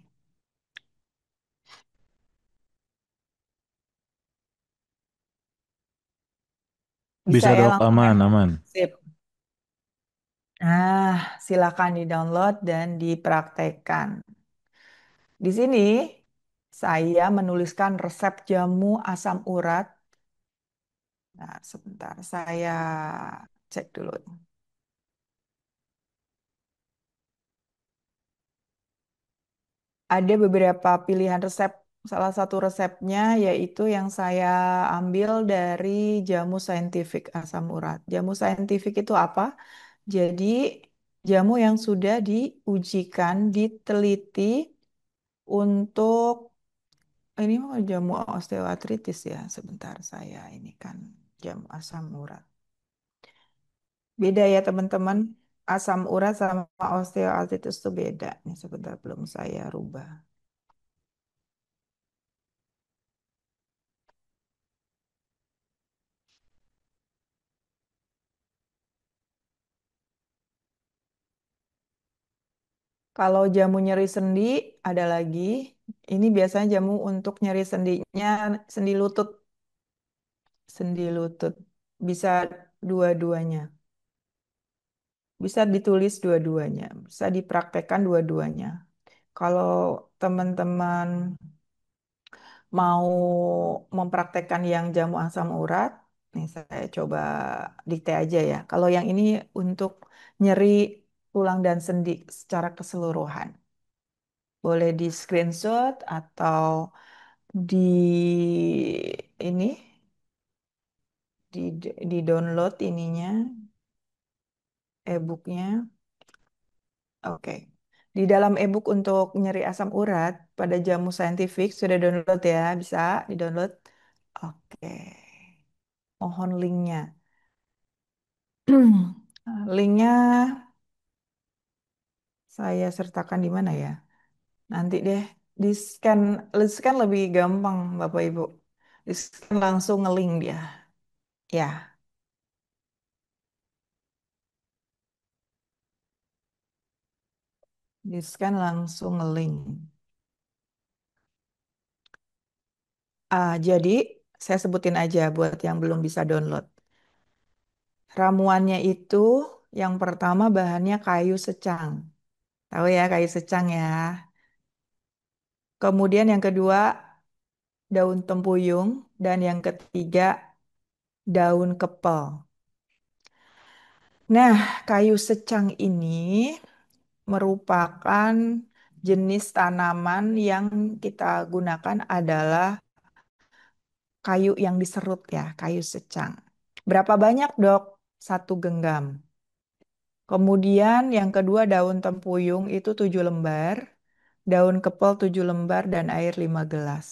Bisa Bisa ya dok, langsung ya? aman, aman. Sip. Nah, silakan di-download dan dipraktekkan. Di sini saya menuliskan resep jamu asam urat. Nah, sebentar saya cek dulu. Ada beberapa pilihan resep. Salah satu resepnya yaitu yang saya ambil dari jamu saintifik asam urat. Jamu saintifik itu apa? Jadi jamu yang sudah diujikan, diteliti untuk ini mau jamu osteoartritis ya. Sebentar saya ini kan jamu asam urat. Beda ya teman-teman. Asam urat sama osteoartritis itu beda. Ini sebentar belum saya rubah. Kalau jamu nyeri sendi ada lagi. Ini biasanya jamu untuk nyeri sendinya, sendi lutut, sendi lutut. Bisa dua-duanya. Bisa ditulis dua-duanya. Bisa dipraktekkan dua-duanya. Kalau teman-teman mau mempraktekkan yang jamu asam urat, nih saya coba dikte aja ya. Kalau yang ini untuk nyeri tulang dan sendi secara keseluruhan. Boleh di screenshot atau di ini di download ininya e-booknya. Oke. Di dalam e-book untuk nyeri asam urat pada jamu saintifik sudah download ya, bisa di-download. Oke, mohon linknya. Linknya saya sertakan di mana ya? Nanti deh di scan lebih gampang Bapak Ibu. Di scan langsung ngelink dia. Ya, di scan langsung ngelink. Jadi saya sebutin aja buat yang belum bisa download. Ramuannya itu yang pertama bahannya kayu secang. Tahu ya kayu secang ya. Kemudian yang kedua daun tempuyung dan yang ketiga daun kepel. Nah, kayu secang ini merupakan jenis tanaman yang kita gunakan adalah kayu yang diserut ya, kayu secang. Berapa banyak, Dok? Satu genggam. Kemudian yang kedua daun tempuyung itu 7 lembar, daun kepel 7 lembar dan air 5 gelas.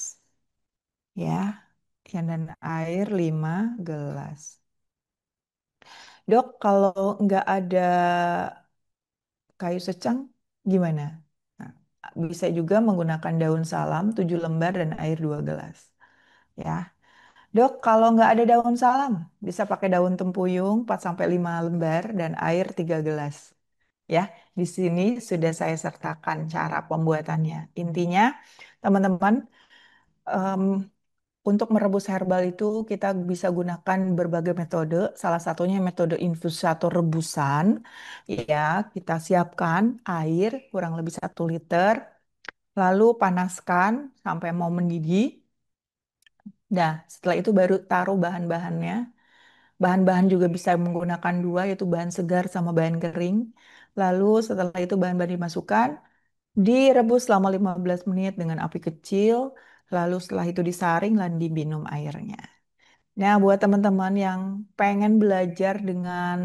Ya, dan air 5 gelas. Dok, kalau nggak ada kayu secang gimana? Nah, bisa juga menggunakan daun salam 7 lembar dan air 2 gelas. Ya, Dok, kalau nggak ada daun salam, bisa pakai daun tempuyung 4 sampai 5 lembar dan air 3 gelas. Ya, di sini sudah saya sertakan cara pembuatannya. Intinya, teman-teman, em, untuk merebus herbal itu kita bisa gunakan berbagai metode. Salah satunya metode infus atau rebusan. Ya, kita siapkan air kurang lebih 1 liter, lalu panaskan sampai mau mendidih. Nah, setelah itu baru taruh bahan-bahannya. Bahan-bahan juga bisa menggunakan dua, yaitu bahan segar sama bahan kering. Lalu setelah itu bahan-bahan dimasukkan, direbus selama 15 menit dengan api kecil. Lalu setelah itu disaring dan diminum airnya. Nah, buat teman-teman yang pengen belajar dengan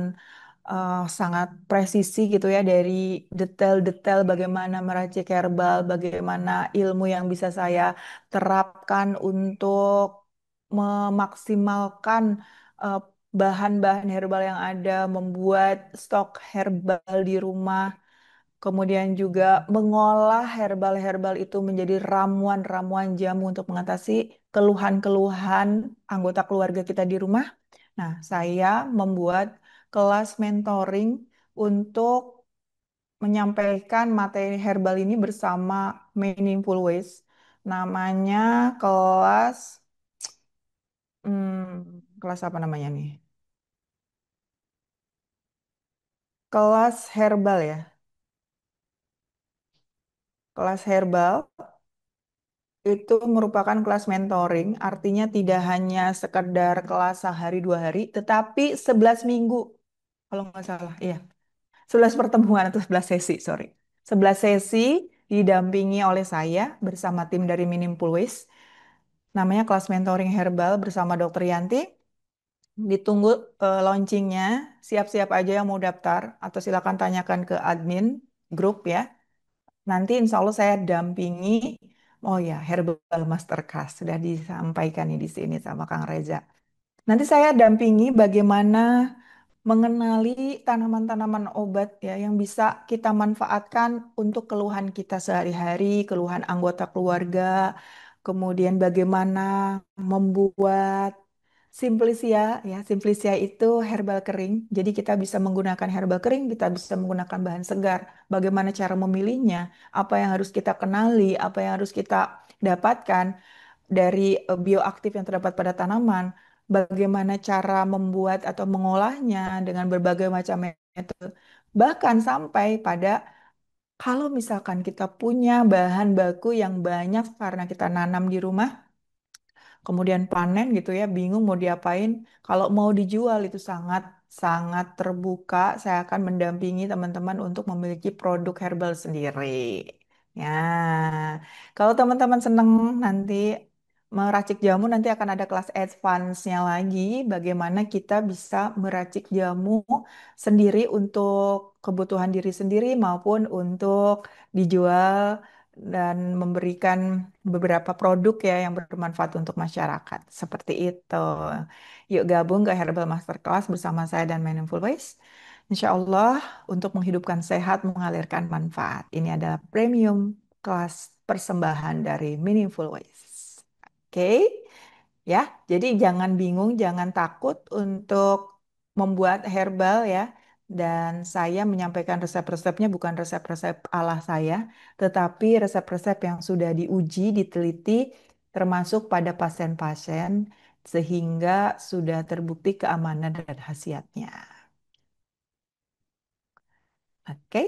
sangat presisi gitu ya dari detail-detail bagaimana meracik herbal, bagaimana ilmu yang bisa saya terapkan untuk memaksimalkan eh, bahan-bahan herbal yang ada, membuat stok herbal di rumah. Kemudian juga mengolah herbal-herbal itu menjadi ramuan-ramuan jamu untuk mengatasi keluhan-keluhan anggota keluarga kita di rumah. Nah, saya membuat kelas mentoring untuk menyampaikan materi herbal ini bersama Meaningful Ways. Namanya kelas, kelas apa namanya nih? Kelas herbal ya. Kelas herbal itu merupakan kelas mentoring, artinya tidak hanya sekedar kelas sehari 2 hari, tetapi 11 minggu, kalau nggak salah, iya. 11 pertemuan atau 11 sesi, sorry. 11 sesi didampingi oleh saya bersama tim dari Meaningful Ways. Namanya kelas mentoring herbal bersama Dokter Yanti. Ditunggu launchingnya, siap-siap aja yang mau daftar, atau silakan tanyakan ke admin grup ya. Nanti insya Allah saya dampingi. Oh ya, Herbal Masterclass sudah disampaikan nih di sini sama Kang Reza. Nanti saya dampingi bagaimana mengenali tanaman-tanaman obat ya yang bisa kita manfaatkan untuk keluhan kita sehari-hari, keluhan anggota keluarga, kemudian bagaimana membuat Simplicia ya. Simplicia itu herbal kering. Jadi kita bisa menggunakan herbal kering, kita bisa menggunakan bahan segar. Bagaimana cara memilihnya, apa yang harus kita kenali, apa yang harus kita dapatkan dari bioaktif yang terdapat pada tanaman, bagaimana cara membuat atau mengolahnya dengan berbagai macam metode. Bahkan sampai pada kalau misalkan kita punya bahan baku yang banyak karena kita nanam di rumah, kemudian panen gitu ya, bingung mau diapain. Kalau mau dijual itu sangat sangat terbuka. Saya akan mendampingi teman-teman untuk memiliki produk herbal sendiri. Ya, kalau teman-teman seneng nanti meracik jamu, nanti akan ada kelas advance-nya lagi. Bagaimana kita bisa meracik jamu sendiri untuk kebutuhan diri sendiri maupun untuk dijual dan memberikan beberapa produk ya yang bermanfaat untuk masyarakat. Seperti itu. Yuk gabung ke Herbal Masterclass bersama saya dan Mindful Ways. Insya Allah untuk menghidupkan sehat, mengalirkan manfaat. Ini adalah premium kelas persembahan dari Meaningful Ways. Oke, ya. Jadi jangan bingung, jangan takut untuk membuat herbal ya. Dan saya menyampaikan resep-resepnya bukan resep-resep ala saya, tetapi resep-resep yang sudah diuji, diteliti, termasuk pada pasien-pasien, sehingga sudah terbukti keamanan dan khasiatnya. Oke?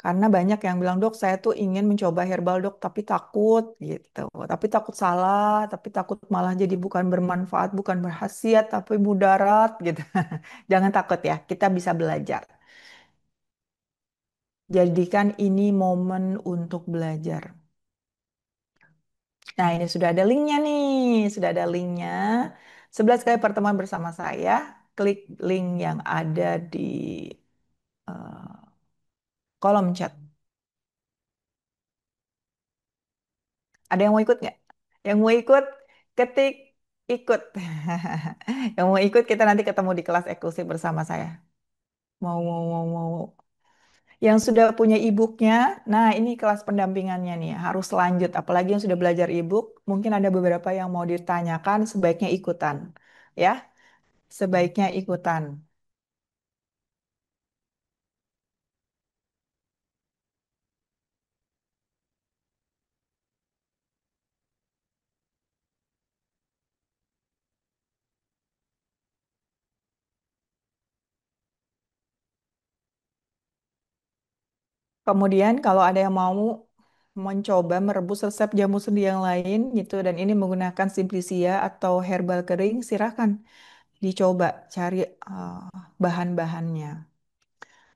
Karena banyak yang bilang, dok, saya tuh ingin mencoba herbal dok, tapi takut gitu. Tapi takut salah, tapi takut malah jadi bukan bermanfaat, bukan berkhasiat, tapi mudarat gitu. Jangan takut ya, kita bisa belajar. Jadikan ini momen untuk belajar. Nah, ini sudah ada linknya nih, sudah ada linknya. 11 kali pertemuan bersama saya, klik link yang ada di eh, kolom chat. Ada yang mau ikut nggak? Yang mau ikut, ketik ikut. Yang mau ikut, kita nanti ketemu di kelas eksklusif bersama saya. Mau. Yang sudah punya e-booknya, nah ini kelas pendampingannya nih, harus lanjut. Apalagi yang sudah belajar e-book, mungkin ada beberapa yang mau ditanyakan, sebaiknya ikutan. Ya, sebaiknya ikutan. Kemudian kalau ada yang mau mencoba merebus resep jamu sendi yang lain gitu, dan ini menggunakan Simplicia atau herbal kering, silakan dicoba cari bahan-bahannya.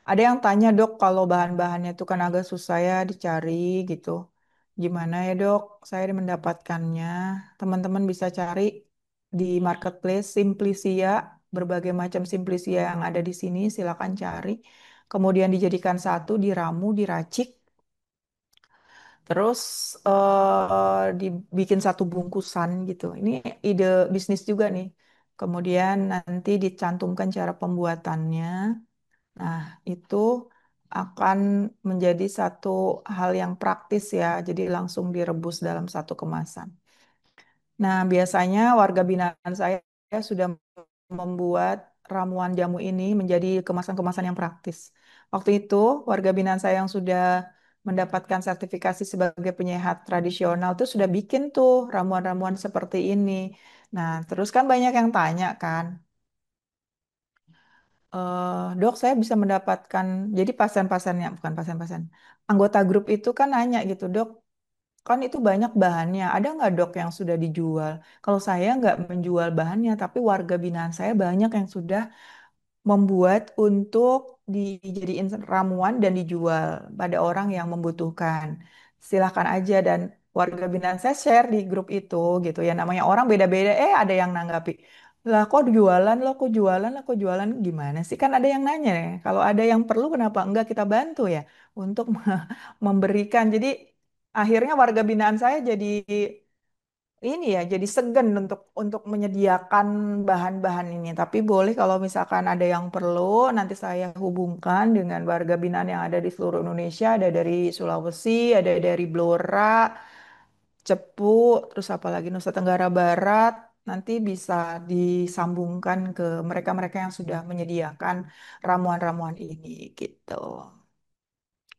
Ada yang tanya dok, kalau bahan-bahannya itu kan agak susah ya dicari gitu. Gimana ya dok? Saya mendapatkannya. Teman-teman bisa cari di marketplace Simplicia, berbagai macam Simplicia yang ada di sini, silakan cari. Kemudian dijadikan satu, diramu, diracik, terus dibikin satu bungkusan gitu. Ini ide bisnis juga nih. Kemudian nanti dicantumkan cara pembuatannya. Nah, itu akan menjadi satu hal yang praktis ya, jadi langsung direbus dalam satu kemasan. Nah, biasanya warga binaan saya sudah membuat ramuan jamu ini menjadi kemasan-kemasan yang praktis. Waktu itu, warga binaan saya yang sudah mendapatkan sertifikasi sebagai penyehat tradisional itu sudah bikin tuh ramuan-ramuan seperti ini. Nah, terus kan banyak yang tanya kan, dok, saya bisa mendapatkan, jadi pasien-pasiennya, bukan pasien-pasien, anggota grup itu kan nanya gitu, dok, kan itu banyak bahannya, ada nggak dok yang sudah dijual? Kalau saya nggak menjual bahannya, tapi warga binaan saya banyak yang sudah membuat untuk dijadiin ramuan dan dijual pada orang yang membutuhkan. Silahkan aja, dan warga binaan saya share di grup itu gitu ya. Namanya orang beda-beda, ada yang nanggapi. Lah kok jualan, lo kok jualan, lo kok jualan, gimana sih? Kan ada yang nanya ya. Kalau ada yang perlu kenapa enggak kita bantu ya untuk memberikan. Jadi akhirnya warga binaan saya jadi ini ya, jadi segan untuk menyediakan bahan-bahan ini. Tapi boleh kalau misalkan ada yang perlu, nanti saya hubungkan dengan warga binaan yang ada di seluruh Indonesia, ada dari Sulawesi, ada dari Blora, Cepu, terus apalagi Nusa Tenggara Barat. Nanti bisa disambungkan ke mereka-mereka yang sudah menyediakan ramuan-ramuan ini gitu.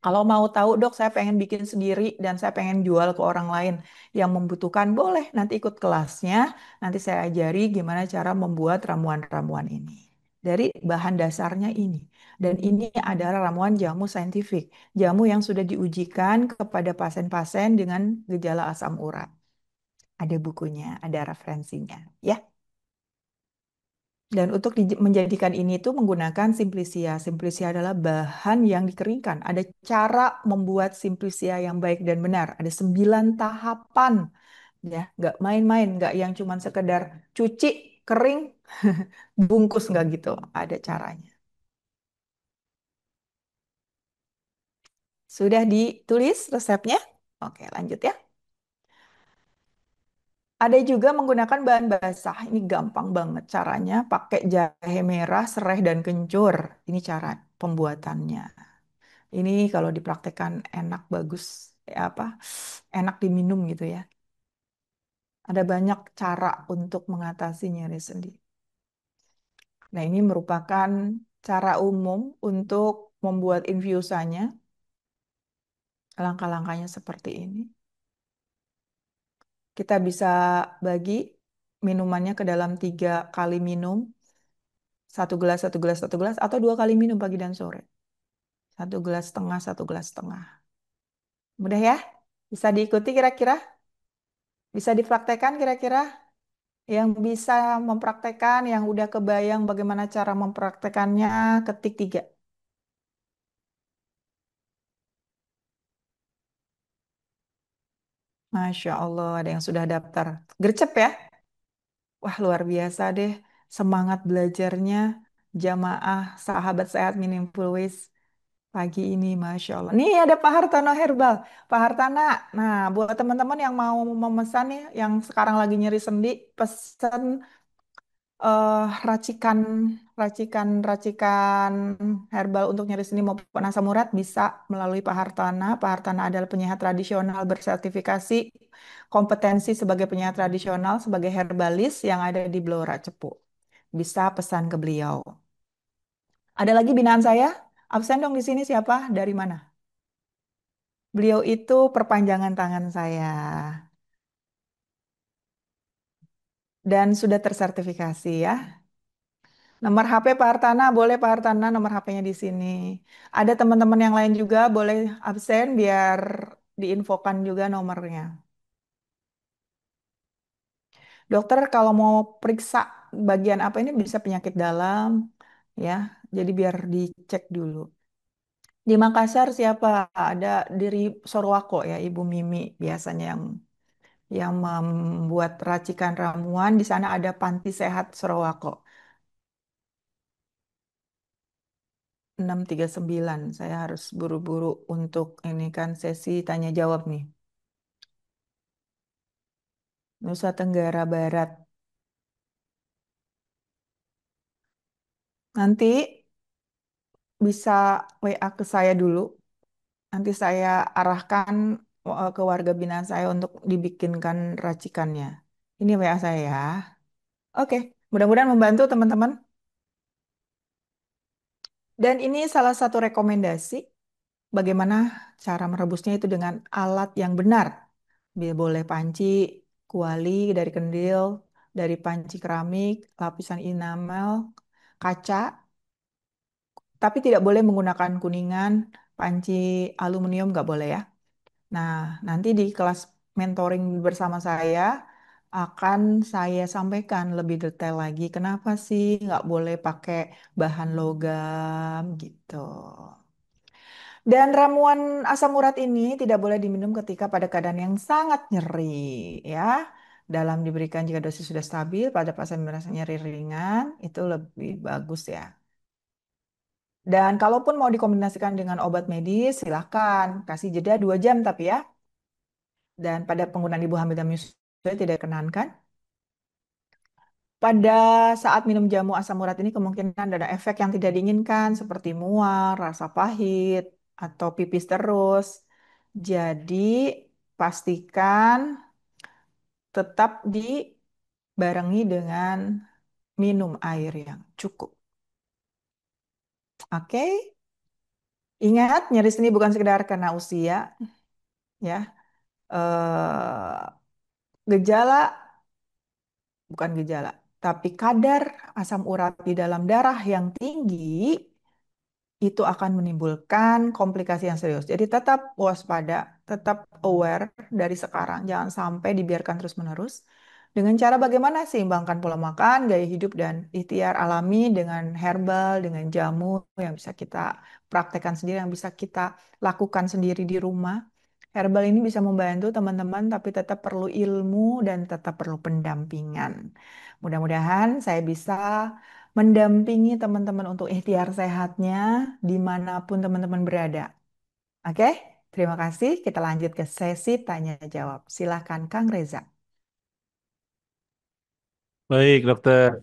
Kalau mau tahu dok, saya pengen bikin sendiri dan saya pengen jual ke orang lain yang membutuhkan, boleh nanti ikut kelasnya. Nanti saya ajari gimana cara membuat ramuan-ramuan ini. Dari bahan dasarnya ini. Dan ini adalah ramuan jamu saintifik. Jamu yang sudah diujikan kepada pasien-pasien dengan gejala asam urat. Ada bukunya, ada referensinya. Ya. Dan untuk menjadikan ini tuh menggunakan simplisia. Simplisia adalah bahan yang dikeringkan. Ada cara membuat simplisia yang baik dan benar. Ada 9 tahapan. Ya, nggak main-main, nggak yang cuma sekedar cuci, kering, bungkus, nggak gitu. Ada caranya. Sudah ditulis resepnya? Oke, lanjut ya. Ada juga menggunakan bahan basah. Ini gampang banget caranya. Pakai jahe merah, serai, dan kencur. Ini cara pembuatannya. Ini kalau dipraktekkan enak, bagus. Ya apa? Enak diminum gitu ya. Ada banyak cara untuk mengatasi nyeri sendi. Nah, ini merupakan cara umum untuk membuat infusannya. Langkah-langkahnya seperti ini. Kita bisa bagi minumannya ke dalam 3 kali minum. 1 gelas, 1 gelas, 1 gelas. Atau 2 kali minum pagi dan sore. 1 gelas setengah, 1 gelas setengah. Mudah ya? Bisa diikuti kira-kira? Bisa dipraktekkan kira-kira? Yang bisa mempraktekkan, yang udah kebayang bagaimana cara mempraktekannya, ketik 3. Masya Allah, ada yang sudah daftar. Gercep ya? Wah, luar biasa deh. Semangat belajarnya jamaah sahabat sehat Meaningful Ways pagi ini, Masya Allah. Nih ada Pak Hartono Herbal. Pak Hartana, nah buat teman-teman yang mau memesan nih, yang sekarang lagi nyeri sendi, pesan racikan, racikan herbal untuk nyeri sendi maupun asam urat bisa melalui Pak Hartana. Pak Hartana adalah penyehat tradisional bersertifikasi kompetensi sebagai penyehat tradisional sebagai herbalis yang ada di Blora Cepu. Bisa pesan ke beliau. Ada lagi binaan saya? Absen dong di sini siapa? Dari mana? Beliau itu perpanjangan tangan saya dan sudah tersertifikasi ya. Nomor HP Pak Hartana, boleh Pak Hartana nomor HP-nya di sini. Ada teman-teman yang lain juga boleh absen biar diinfokan juga nomornya. Dokter kalau mau periksa bagian apa ini bisa penyakit dalam ya. Jadi biar dicek dulu. Di Makassar siapa? Ada dari Sorwako ya, Ibu Mimi biasanya yang membuat racikan ramuan. Di sana ada Panti Sehat Sorowako 639. Saya harus buru-buru untuk ini kan sesi tanya jawab nih. Nusa Tenggara Barat. Nanti bisa WA ke saya dulu. Nanti saya arahkan ke warga binaan saya untuk dibikinkan racikannya. Ini WA saya ya. Oke, mudah-mudahan membantu teman-teman. Dan ini salah satu rekomendasi bagaimana cara merebusnya itu dengan alat yang benar. Boleh panci, kuali dari kendil, dari panci keramik, lapisan enamel, kaca, tapi tidak boleh menggunakan kuningan, panci aluminium nggak boleh ya. Nah, nanti di kelas mentoring bersama saya akan saya sampaikan lebih detail lagi kenapa sih nggak boleh pakai bahan logam gitu. Dan ramuan asam urat ini tidak boleh diminum ketika pada keadaan yang sangat nyeri, ya. Dalam diberikan jika dosis sudah stabil pada pasien merasa nyeri ringan, itu lebih bagus ya. Dan kalaupun mau dikombinasikan dengan obat medis, silakan kasih jeda 2 jam tapi ya. Dan pada penggunaan ibu hamil dan menyusui tidak dikenankan. Pada saat minum jamu asam urat ini kemungkinan ada efek yang tidak diinginkan seperti mual, rasa pahit, atau pipis terus. Jadi pastikan tetap dibarengi dengan minum air yang cukup. Oke, ingat nyeri sendi bukan sekedar karena usia, ya. Gejala bukan gejala, tapi kadar asam urat di dalam darah yang tinggi itu akan menimbulkan komplikasi yang serius. Jadi tetap waspada, tetap aware dari sekarang, jangan sampai dibiarkan terus-menerus. Dengan cara bagaimana seimbangkan pola makan, gaya hidup, dan ikhtiar alami dengan herbal, dengan jamu yang bisa kita praktekkan sendiri, yang bisa kita lakukan sendiri di rumah. Herbal ini bisa membantu teman-teman, tapi tetap perlu ilmu dan tetap perlu pendampingan. Mudah-mudahan saya bisa mendampingi teman-teman untuk ikhtiar sehatnya dimanapun teman-teman berada. Oke, terima kasih. Kita lanjut ke sesi tanya jawab. Silakan Kang Reza. Baik, dokter.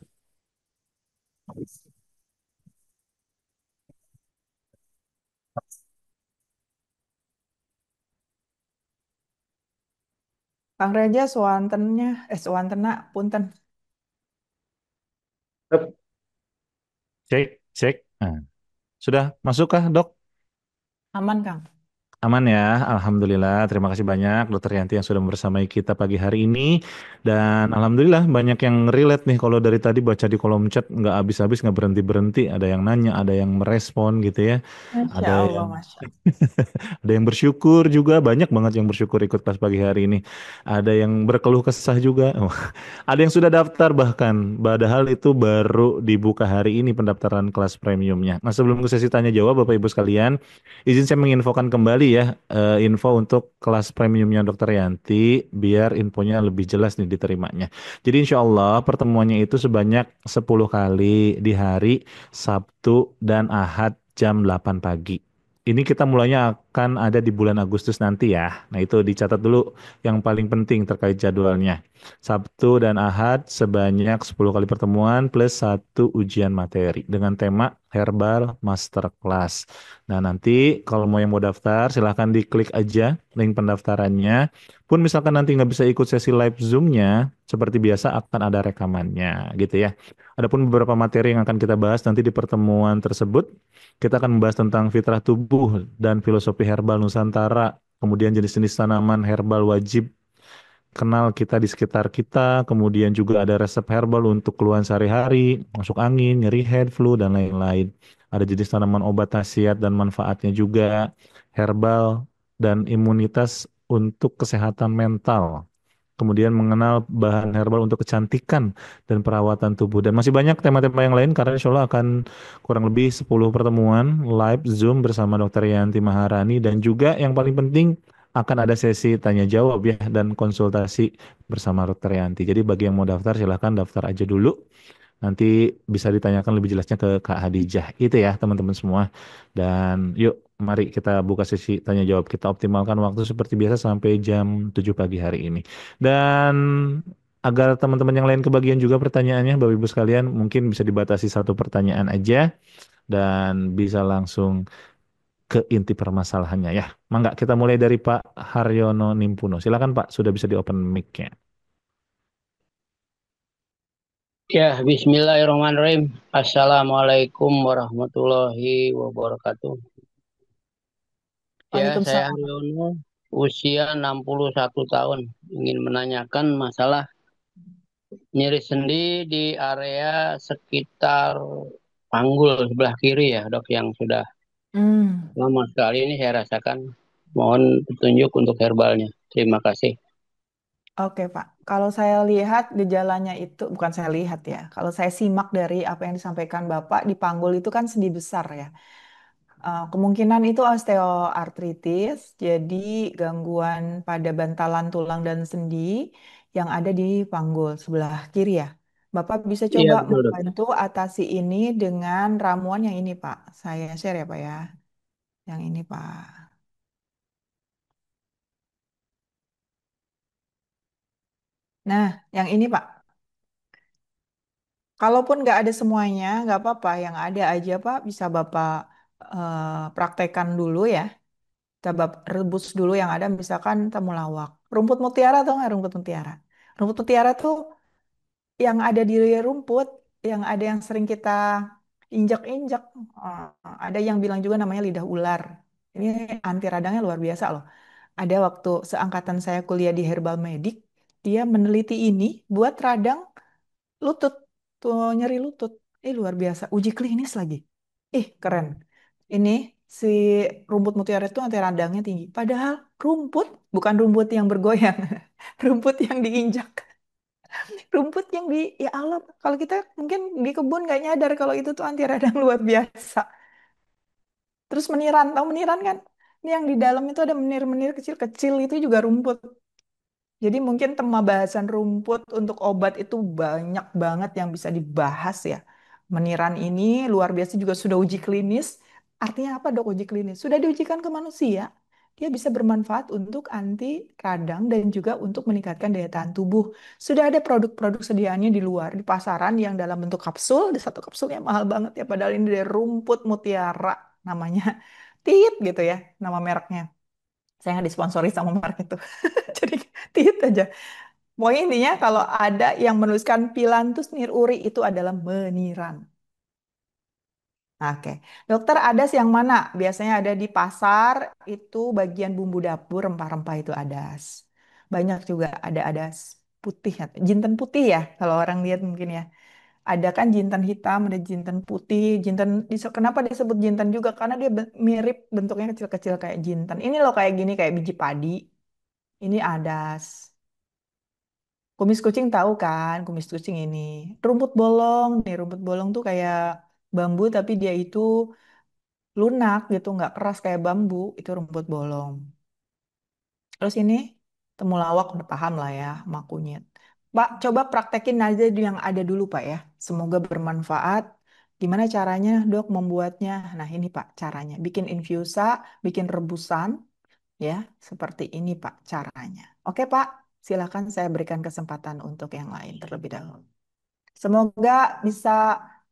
Kang Reza suantennya, suantena punten. Cek, cek. Nah, sudah masukkah, dok? Aman, Kang. Aman ya, Alhamdulillah. Terima kasih banyak Dokter Yanti yang sudah bersamai kita pagi hari ini. Dan Alhamdulillah banyak yang relate nih kalau dari tadi baca di kolom chat nggak habis-habis, nggak berhenti-berhenti. Ada yang nanya, ada yang merespon gitu ya. Masya Ada Allah, yang Masya Allah. ada yang bersyukur juga, banyak banget yang bersyukur ikut kelas pagi hari ini. Ada yang berkeluh kesah juga. Ada yang sudah daftar bahkan, padahal itu baru dibuka hari ini pendaftaran kelas premiumnya. Nah, sebelum ke sesi tanya jawab Bapak Ibu sekalian, izin saya menginfokan kembali ya, info untuk kelas premiumnya Dokter Yanti, biar infonya lebih jelas nih diterimanya. Jadi insya Allah pertemuannya itu sebanyak 10 kali di hari Sabtu dan Ahad jam 8 pagi. Ini kita mulainya akan ada di bulan Agustus nanti ya. Nah, itu dicatat dulu yang paling penting terkait jadwalnya. Sabtu dan Ahad sebanyak 10 kali pertemuan plus satu ujian materi dengan tema Herbal Masterclass. Nah, nanti kalau mau yang mau daftar silahkan diklik aja link pendaftarannya. Pun misalkan nanti nggak bisa ikut sesi live Zoom-nya, seperti biasa akan ada rekamannya gitu ya. Adapun beberapa materi yang akan kita bahas nanti di pertemuan tersebut, kita akan membahas tentang fitrah tubuh dan filosofi herbal Nusantara, kemudian jenis-jenis tanaman herbal wajib kenal kita di sekitar kita, kemudian juga ada resep herbal untuk keluhan sehari-hari, masuk angin, nyeri head, flu, dan lain-lain. Ada jenis tanaman obat khasiat dan manfaatnya juga, herbal dan imunitas untuk kesehatan mental. Kemudian mengenal bahan herbal untuk kecantikan dan perawatan tubuh. Dan masih banyak tema-tema yang lain karena insya Allah akan kurang lebih 10 pertemuan live Zoom bersama Dr. Yanti Maharani. Dan juga yang paling penting akan ada sesi tanya jawab ya dan konsultasi bersama Dr. Yanti. Jadi bagi yang mau daftar silahkan daftar aja dulu. Nanti bisa ditanyakan lebih jelasnya ke Kak Hadijah. Itu ya teman-teman semua. Dan yuk mari kita buka sesi tanya jawab. Kita optimalkan waktu seperti biasa sampai jam 7 pagi hari ini. Dan agar teman-teman yang lain kebagian juga pertanyaannya, Bapak Ibu sekalian, mungkin bisa dibatasi satu pertanyaan aja dan bisa langsung ke inti permasalahannya ya. Mangga kita mulai dari Pak Haryono Nimpuno. Silakan Pak, sudah bisa di open mic-nya. Ya, bismillahirrahmanirrahim. Assalamualaikum warahmatullahi wabarakatuh. Ya, saya Waalaikumsalam. Haryono, usia 61 tahun. Ingin menanyakan masalah nyeri sendi di area sekitar panggul sebelah kiri ya, Dok, yang sudah Hmm, lama sekali ini saya rasakan. Mohon petunjuk untuk herbalnya. Terima kasih. oke Pak. Kalau saya lihat gejalanya itu, bukan saya lihat ya. Kalau saya simak dari apa yang disampaikan Bapak di panggul itu kan sendi besar ya. Kemungkinan itu osteoartritis, jadi gangguan pada bantalan tulang dan sendi yang ada di panggul sebelah kiri ya. Bapak bisa Iya, coba betul, Dok. membantu atasi ini dengan ramuan yang ini Pak. Saya share ya Pak ya. Yang ini Pak. Nah, yang ini Pak. Kalaupun nggak ada semuanya, nggak apa-apa. Yang ada aja Pak, bisa Bapak praktekkan dulu ya. Kita rebus dulu yang ada, misalkan temulawak. Rumput mutiara atau nggak rumput mutiara? Rumput mutiara tuh yang ada di rumput, yang ada yang sering kita injak-injak. Eh, ada yang bilang juga namanya lidah ular. Ini anti radangnya luar biasa loh. Ada waktu seangkatan saya kuliah di Herbal Medic, dia meneliti ini buat radang lutut, tuh nyeri lutut. Luar biasa, uji klinis lagi. Keren. Ini si rumput mutiara itu anti radangnya tinggi. Padahal rumput bukan rumput yang bergoyang, rumput yang diinjak, rumput yang di ya alam. Kalau kita mungkin di kebun nggak nyadar kalau itu tuh anti radang luar biasa. Terus meniran, tahu meniran kan? Ini yang di dalam itu ada menir-menir kecil-kecil itu juga rumput. Jadi mungkin tema bahasan rumput untuk obat itu banyak banget yang bisa dibahas ya. Meniran ini luar biasa juga sudah uji klinis. Artinya apa dok uji klinis? Sudah diujikan ke manusia. Dia bisa bermanfaat untuk anti radang dan juga untuk meningkatkan daya tahan tubuh. Sudah ada produk-produk sediaannya di luar, di pasaran yang dalam bentuk kapsul. Di satu kapsulnya mahal banget ya, padahal ini dari rumput mutiara namanya. Tit gitu ya, nama mereknya. Saya nggak disponsori sama merek itu. Jadi tit aja. Pokoknya intinya kalau ada yang menuliskan Pilantus niruri itu adalah meniran. Oke, dokter adas yang mana? Biasanya ada di pasar, itu bagian bumbu dapur, rempah-rempah itu adas. Banyak juga ada adas putih, jinten putih ya, kalau orang lihat mungkin ya. Ada kan jinten hitam, ada jinten putih, jinten, kenapa disebut jinten juga? Karena dia mirip bentuknya kecil-kecil kayak jinten. Ini loh kayak gini, kayak biji padi. Ini adas. Kumis kucing tahu kan, kumis kucing ini. Rumput bolong, nih rumput bolong tuh kayak bambu tapi dia itu lunak gitu, nggak keras kayak bambu, itu rumput bolong. Terus ini temulawak udah paham lah ya, sama kunyit. Pak, coba praktekin aja yang ada dulu Pak ya. Semoga bermanfaat. Gimana caranya dok membuatnya? Nah ini Pak caranya. Bikin infusa, bikin rebusan ya. Seperti ini Pak caranya. Oke Pak, silakan saya berikan kesempatan untuk yang lain terlebih dahulu. Semoga bisa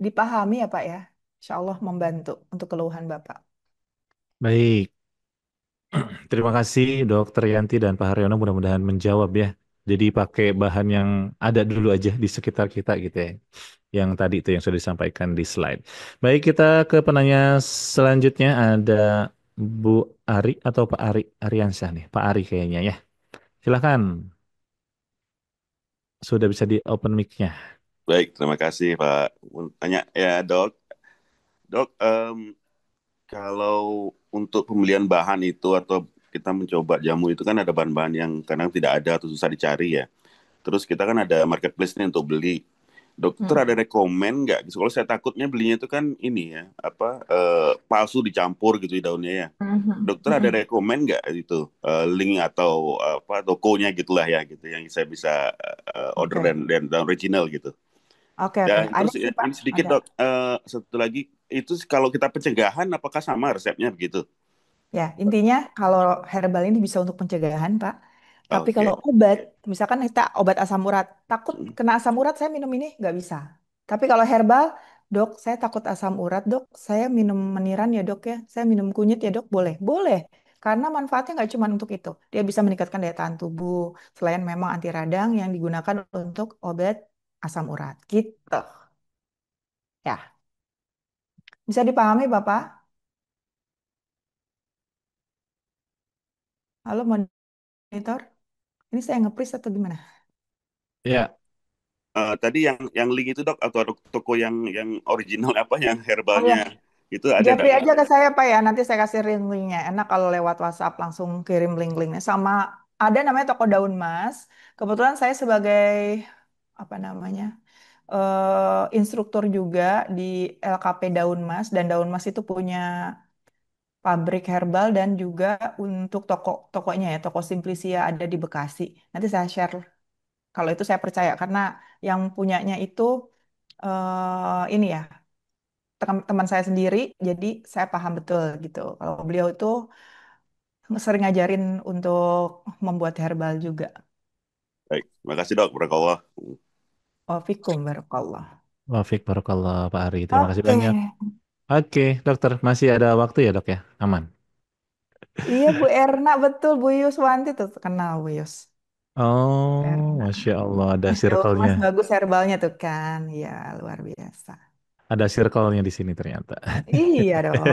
dipahami ya Pak ya. Insya Allah membantu untuk keluhan Bapak. Baik, terima kasih Dokter Yanti dan Pak Haryono mudah-mudahan menjawab ya. Jadi pakai bahan yang ada dulu aja di sekitar kita gitu ya. Yang tadi itu yang sudah disampaikan di slide. Baik, kita ke penanya selanjutnya ada Bu Ari atau Pak Ari Ariansyah nih. Pak Ari kayaknya ya. Silakan, sudah bisa di open mic-nya. Baik, terima kasih Pak. Tanya ya Dok. Dok, kalau untuk pembelian bahan itu atau kita mencoba jamu itu kan ada bahan-bahan yang kadang tidak ada atau susah dicari ya. Terus kita kan ada marketplace nih untuk beli. Dokter ada rekomen nggak? Kalau saya takutnya belinya itu kan ini ya, apa palsu dicampur gitu di daunnya ya. Dokter ada rekomen nggak itu link atau apa tokonya gitulah ya gitu yang saya bisa order Oke, dan original gitu. oke, oke. Dan Ada terus sih Pak, ini sedikit ada. dok, satu lagi itu kalau kita pencegahan apakah sama resepnya begitu? Ya, intinya kalau herbal ini bisa untuk pencegahan, Pak. Tapi kalau Oke. obat, misalkan kita obat asam urat, takut kena asam urat, saya minum ini nggak bisa. Tapi kalau herbal, dok, saya takut asam urat, dok, saya minum meniran ya dok ya, saya minum kunyit ya dok, boleh, boleh. Karena manfaatnya nggak cuma untuk itu, dia bisa meningkatkan daya tahan tubuh. Selain memang anti radang yang digunakan untuk obat asam urat, gitu. Ya, bisa dipahami Bapak? Halo monitor, ini saya nge-freeze atau gimana? Ya, Tadi yang link itu dok atau ada toko yang original apa yang Oh ya, herbalnya itu ada nggak Japri dok? aja ke saya Pak ya, nanti saya kasih link-linknya. Enak kalau lewat WhatsApp langsung kirim link-linknya. Sama ada namanya toko daun mas. Kebetulan saya sebagai apa namanya instruktur juga di LKP Daun Mas dan Daun Mas itu punya pabrik herbal dan juga untuk tokonya ya toko Simplicia ada di Bekasi. Nanti saya share kalau itu saya percaya karena yang punyanya itu ini ya teman saya sendiri, jadi saya paham betul gitu. Kalau beliau itu sering ngajarin untuk membuat herbal juga. Baik, terima kasih dok. Barakallah. Wafikum barakallah. Wafik Barakallah Pak Ari. Terima kasih Oke, banyak. Oke, dokter, masih ada waktu ya dok ya? Aman. iya Bu Erna betul Bu Yuswanti tuh kenal Bu Yus. Oh, Erna. Masya Allah, ada Mas Daun circle-nya. Mas bagus herbalnya tuh kan. Ya luar biasa. Ada circle-nya di sini ternyata. Iya dong.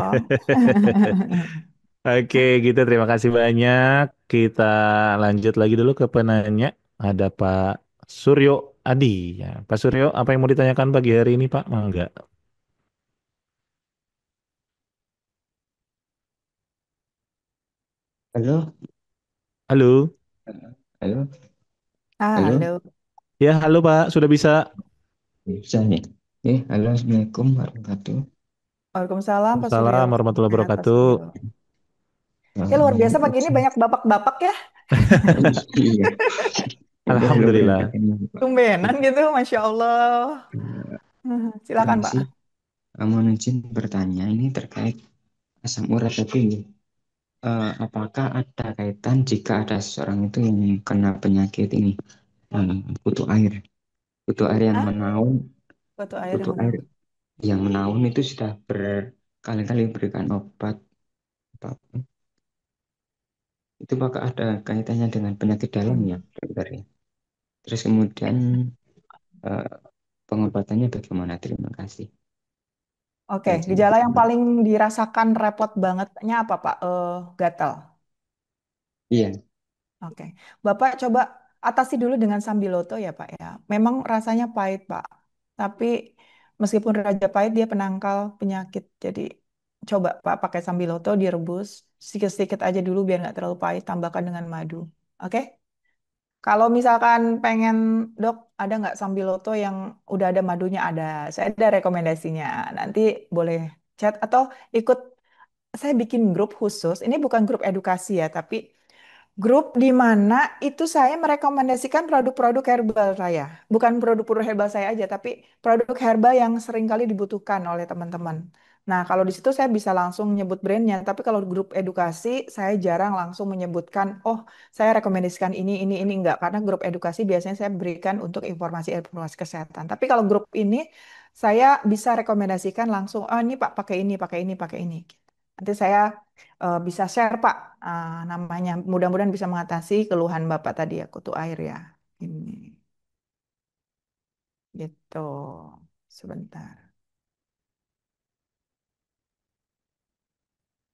Oke, gitu. Terima kasih banyak. Kita lanjut lagi dulu ke penanya. Ada Pak Suryo Adi. Ya, Pak Suryo, apa yang mau ditanyakan pagi hari ini, Pak? Mangga. Halo, Halo. halo, halo, Halo. Ya, halo Pak. Sudah bisa. bisa nih. Halo, Assalamualaikum warahmatullahi Waalaikumsalam Pak Suryo. Waalaikumsalam warahmatullahi Sehat Pak wabarakatuh. Suryo. Ya luar biasa pagi ini wabarakatuh. banyak bapak-bapak ya. Iya, udah lo Alhamdulillah. berangkatin lagi, Pak. Tumbenan gitu, Masya Allah. Eh, Silakan Pak. Permisi, mau izin bertanya ini terkait asam urat tadi, apakah ada kaitan jika ada seseorang itu yang kena penyakit ini, kutu air, kutu air yang Hah? menaun, Batu air kutu yang air mana? yang menaun itu sudah berkali-kali berikan obat apapun. Itu apakah ada kaitannya dengan penyakit dalamnya, Hmm. dokter ya? Terus kemudian eh, pengobatannya bagaimana? Terima kasih. Oke, Baik, gejala yang paling dirasakan repot bangetnya apa, Pak? Gatal. iya, Oke, Bapak coba atasi dulu dengan sambiloto ya, Pak ya. Memang rasanya pahit, Pak. Tapi meskipun Raja pahit, dia penangkal penyakit. Jadi coba Pak pakai sambiloto direbus sedikit-sedikit aja dulu biar nggak terlalu pahit. Tambahkan dengan madu. Oke? Kalau misalkan pengen, dok, ada nggak sambiloto yang udah ada madunya? Ada. Saya ada rekomendasinya. Nanti boleh chat atau ikut. Saya bikin grup khusus. Ini bukan grup edukasi ya, tapi grup di mana itu saya merekomendasikan produk-produk herbal saya. Bukan produk-produk herbal saya aja, tapi produk herbal yang seringkali dibutuhkan oleh teman-teman. Nah, kalau di situ saya bisa langsung nyebut brandnya. Tapi kalau grup edukasi, saya jarang langsung menyebutkan, oh, saya rekomendasikan ini, enggak. Karena grup edukasi biasanya saya berikan untuk informasi-informasi kesehatan. Tapi kalau grup ini, saya bisa rekomendasikan langsung, oh ini Pak, pakai ini, pakai ini, pakai ini. Nanti saya bisa share Pak namanya. Mudah-mudahan bisa mengatasi keluhan Bapak tadi ya, kutu air ya. Ini gitu. Sebentar.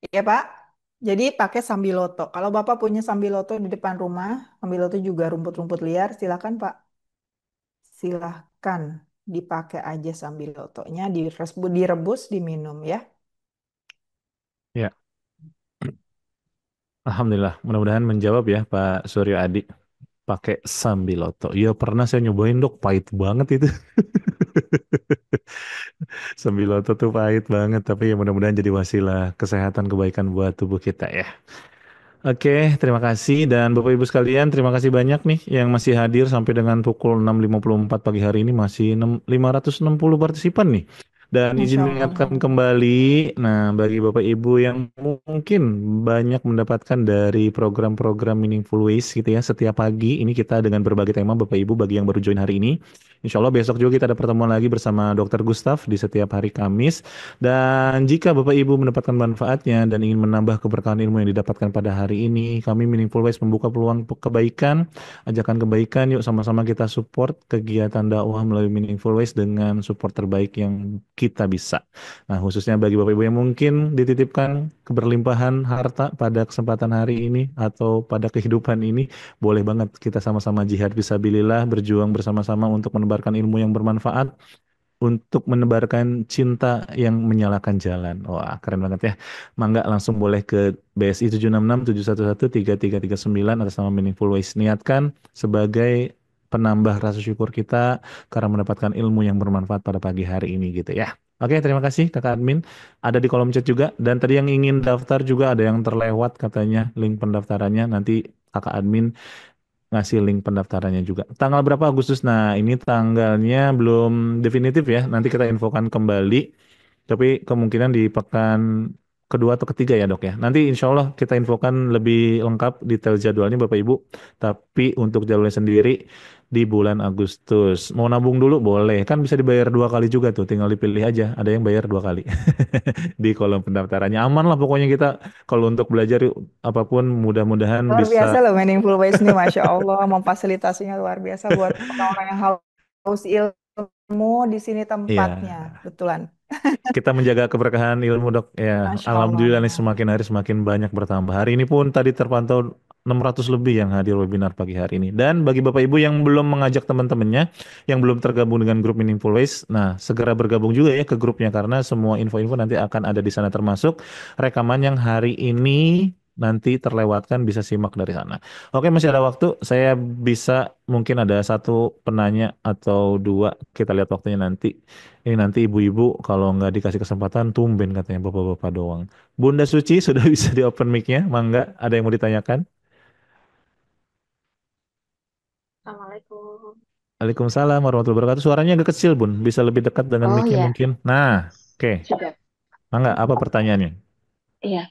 Iya Pak. Jadi pakai sambiloto. Kalau Bapak punya sambiloto di depan rumah, sambiloto juga rumput-rumput liar, silakan Pak. Silahkan dipakai aja sambilotonya, direbus, diminum ya. Ya, Alhamdulillah. Mudah-mudahan menjawab ya Pak Suryo Adi. Pakai sambiloto. Iya pernah saya nyobain dok, pahit banget itu. Sambiloto tuh pahit banget, tapi ya mudah-mudahan jadi wasilah kesehatan kebaikan buat tubuh kita ya. Oke, terima kasih dan Bapak Ibu sekalian, terima kasih banyak nih yang masih hadir sampai dengan pukul 6.54 pagi hari ini masih 560 partisipan nih. Dan Masya izin Allah. mengingatkan kembali, nah bagi Bapak Ibu yang mungkin banyak mendapatkan dari program-program Meaningful Ways gitu ya setiap pagi, ini kita dengan berbagai tema Bapak Ibu bagi yang baru join hari ini. Insya Allah besok juga kita ada pertemuan lagi bersama Dr. Gustaf di setiap hari Kamis. Dan jika Bapak Ibu mendapatkan manfaatnya dan ingin menambah keberkahan ilmu yang didapatkan pada hari ini, kami Meaningful Ways membuka peluang kebaikan, ajakan kebaikan, yuk sama-sama kita support kegiatan dakwah melalui Meaningful Ways dengan support terbaik yang kita bisa. Nah, khususnya bagi Bapak Ibu yang mungkin dititipkan keberlimpahan harta pada kesempatan hari ini atau pada kehidupan ini, boleh banget kita sama-sama jihad fisabilillah, berjuang bersama-sama untuk menebarkan ilmu yang bermanfaat untuk menebarkan cinta yang menyalakan jalan. Wah, keren banget ya. Mangga langsung boleh ke BSI 766 711 3339 atas nama Meaningful Ways. Niatkan sebagai penambah rasa syukur kita karena mendapatkan ilmu yang bermanfaat pada pagi hari ini gitu ya. Oke, terima kasih Kakak Admin. Ada di kolom chat juga. Dan tadi yang ingin daftar juga ada yang terlewat katanya link pendaftarannya. Nanti Kakak Admin ngasih link pendaftarannya juga. Tanggal berapa Agustus? Nah, ini tanggalnya belum definitif ya. Nanti kita infokan kembali. Tapi kemungkinan di pekan kedua atau ketiga ya dok ya. Nanti insya Allah kita infokan lebih lengkap detail jadwalnya Bapak Ibu. Tapi untuk jadwalnya sendiri di bulan Agustus. Mau nabung dulu boleh. Kan bisa dibayar dua kali juga tuh. Tinggal dipilih aja. Ada yang bayar dua kali di kolom pendaftarannya. Aman lah pokoknya kita kalau untuk belajar yuk, apapun mudah-mudahan Luar bisa. biasa loh Meaningful Ways ini, Masya Allah, memfasilitasinya luar biasa buat orang-orang yang haus ilmu di sini tempatnya. Iya, Betulan. kita menjaga keberkahan ilmu dok. Ya, Masya Allah alhamdulillah nih ya. semakin hari semakin banyak bertambah. Hari ini pun tadi terpantau 600 lebih yang hadir webinar pagi hari ini. Dan bagi Bapak Ibu yang belum mengajak teman-temannya, yang belum tergabung dengan grup Meaningful Ways, nah segera bergabung juga ya ke grupnya karena semua info-info nanti akan ada di sana termasuk rekaman yang hari ini nanti terlewatkan bisa simak dari sana. Oke, masih ada waktu. Saya bisa mungkin ada satu penanya atau dua. Kita lihat waktunya nanti. Ini nanti ibu-ibu kalau nggak dikasih kesempatan tumben katanya bapak-bapak doang. Bunda Suci sudah bisa di open mic-nya, Mangga, ada yang mau ditanyakan? Assalamualaikum. Waalaikumsalam warahmatullahi wabarakatuh. Suaranya agak kecil, Bun. Bisa lebih dekat dengan Oh mic-nya ya, mungkin. Nah, oke. sudah. Mangga, apa pertanyaannya? Iya,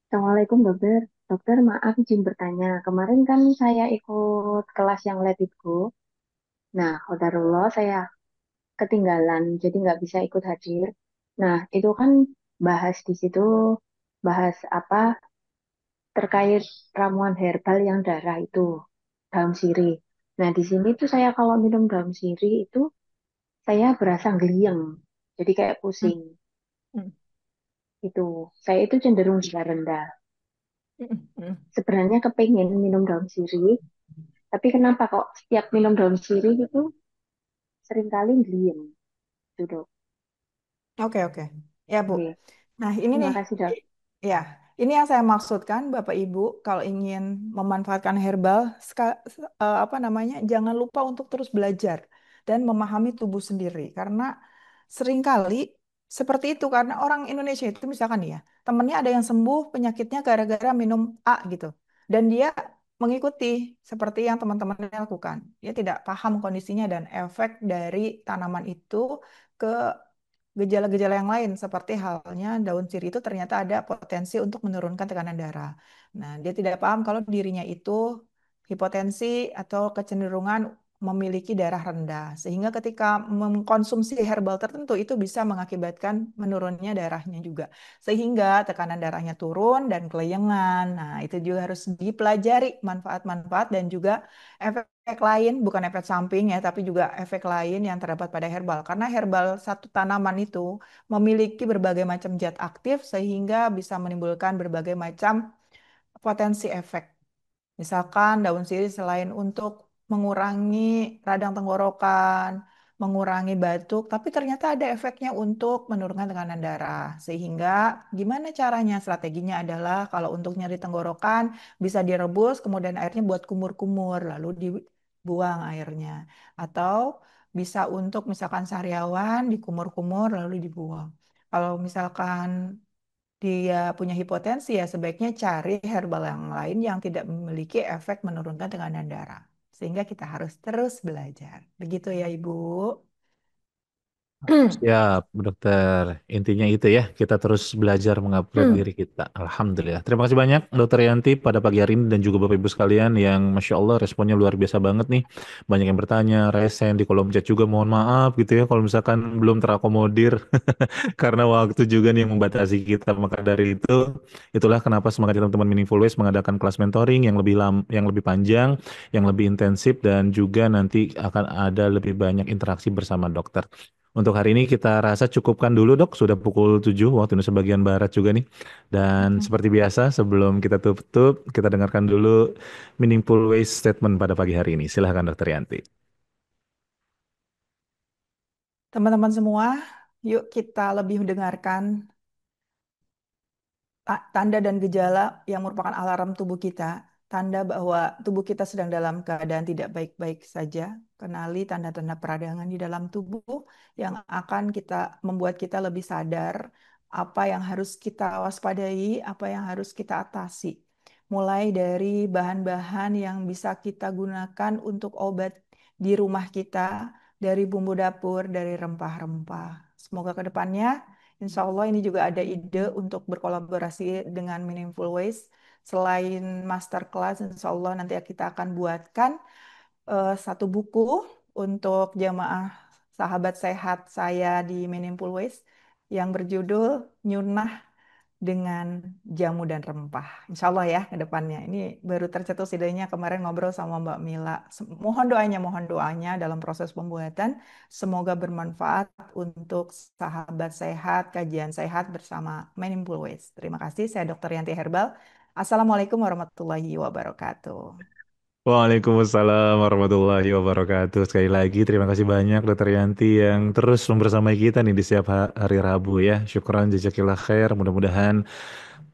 Assalamualaikum dokter. Dokter, maaf izin bertanya. Kemarin kan saya ikut kelas yang Let It Go. Nah, qadarullah saya ketinggalan, jadi nggak bisa ikut hadir. Nah, itu kan bahas di situ, bahas apa terkait ramuan herbal yang darah itu, daun sirih. Nah, di sini tuh saya kalau minum daun sirih itu, saya berasa geliang, jadi kayak Hmm, pusing. hmm, Itu, saya itu cenderung gula rendah. hmm, hmm. Sebenarnya kepengen minum daun sirih, tapi kenapa kok setiap minum daun sirih itu seringkali geliang, gitu dok. Oke, oke. Ya, Bu. Oke, Nah, ini terima nih, kasih dok. ya, ini yang saya maksudkan, Bapak Ibu, kalau ingin memanfaatkan herbal, apa namanya, jangan lupa untuk terus belajar dan memahami tubuh sendiri, karena seringkali seperti itu, karena orang Indonesia itu misalkan ya, temennya ada yang sembuh penyakitnya gara-gara minum A gitu, dan dia mengikuti seperti yang teman-temannya lakukan. Dia tidak paham kondisinya dan efek dari tanaman itu ke gejala-gejala yang lain seperti halnya daun sirih itu ternyata ada potensi untuk menurunkan tekanan darah. Nah, dia tidak paham kalau dirinya itu hipotensi atau kecenderungan memiliki darah rendah. Sehingga ketika mengkonsumsi herbal tertentu itu bisa mengakibatkan menurunnya darahnya juga. Sehingga tekanan darahnya turun dan kelayangan. Nah, itu juga harus dipelajari manfaat-manfaat dan juga efek lain, bukan efek samping ya, tapi juga efek lain yang terdapat pada herbal. Karena herbal satu tanaman itu memiliki berbagai macam zat aktif sehingga bisa menimbulkan berbagai macam potensi efek. Misalkan daun sirih selain untuk mengurangi radang tenggorokan, mengurangi batuk, tapi ternyata ada efeknya untuk menurunkan tekanan darah. Sehingga gimana caranya? Strateginya adalah kalau untuk nyeri tenggorokan bisa direbus, kemudian airnya buat kumur-kumur, lalu dibuang airnya. Atau bisa untuk misalkan sariawan dikumur-kumur lalu dibuang. Kalau misalkan dia punya hipotensi ya sebaiknya cari herbal yang lain yang tidak memiliki efek menurunkan tekanan darah. Sehingga kita harus terus belajar. Begitu ya, Ibu. Siap, dokter. Intinya itu ya, kita terus belajar mengupgrade diri kita. Alhamdulillah. Terima kasih banyak, dokter Yanti, pada pagi hari ini dan juga Bapak Ibu sekalian yang Masya Allah responnya luar biasa banget nih. Banyak yang bertanya, resen di kolom chat juga mohon maaf gitu ya, kalau misalkan belum terakomodir. Karena waktu juga nih yang membatasi kita. Maka dari itu, itulah kenapa semangat teman-teman Meaningful Ways mengadakan kelas mentoring yang yang lebih panjang, yang lebih intensif, dan juga nanti akan ada lebih banyak interaksi bersama dokter. Untuk hari ini kita rasa cukupkan dulu dok, sudah pukul 7 waktu Indonesia bagian Barat juga nih. Dan seperti biasa sebelum kita tutup, kita dengarkan dulu Meaningful Ways Statement pada pagi hari ini. Silahkan dokter Yanti. Teman-teman semua, yuk kita lebih mendengarkan tanda dan gejala yang merupakan alarm tubuh kita, tanda bahwa tubuh kita sedang dalam keadaan tidak baik-baik saja. Kenali tanda-tanda peradangan di dalam tubuh yang akan membuat kita lebih sadar apa yang harus kita waspadai, apa yang harus kita atasi. Mulai dari bahan-bahan yang bisa kita gunakan untuk obat di rumah kita, dari bumbu dapur, dari rempah-rempah. Semoga ke depannya Insya Allah ini juga ada ide untuk berkolaborasi dengan Meaningful Ways. Selain masterclass, Insya Allah nanti kita akan buatkan satu buku untuk jamaah sahabat sehat saya di Meaningful Ways yang berjudul Nyunah dengan Jamu dan Rempah. Insya Allah ya ke depannya. Ini baru tercetus idenya kemarin ngobrol sama Mbak Mila. Mohon doanya dalam proses pembuatan. Semoga bermanfaat untuk sahabat sehat, kajian sehat bersama Meaningful Ways. Terima kasih, saya Dr. Yanti Herbal. Assalamualaikum warahmatullahi wabarakatuh. Waalaikumsalam warahmatullahi wabarakatuh. Sekali lagi terima kasih banyak dokter Yanti yang terus membersamai kita nih di setiap hari Rabu ya. Syukran jazakillah khair. Mudah-mudahan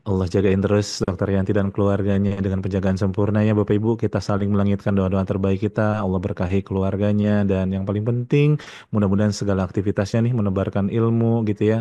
Allah jagain terus dokter Yanti dan keluarganya dengan penjagaan sempurna ya Bapak Ibu. Kita saling melangitkan doa-doa terbaik kita. Allah berkahi keluarganya dan yang paling penting mudah-mudahan segala aktivitasnya nih menebarkan ilmu gitu ya.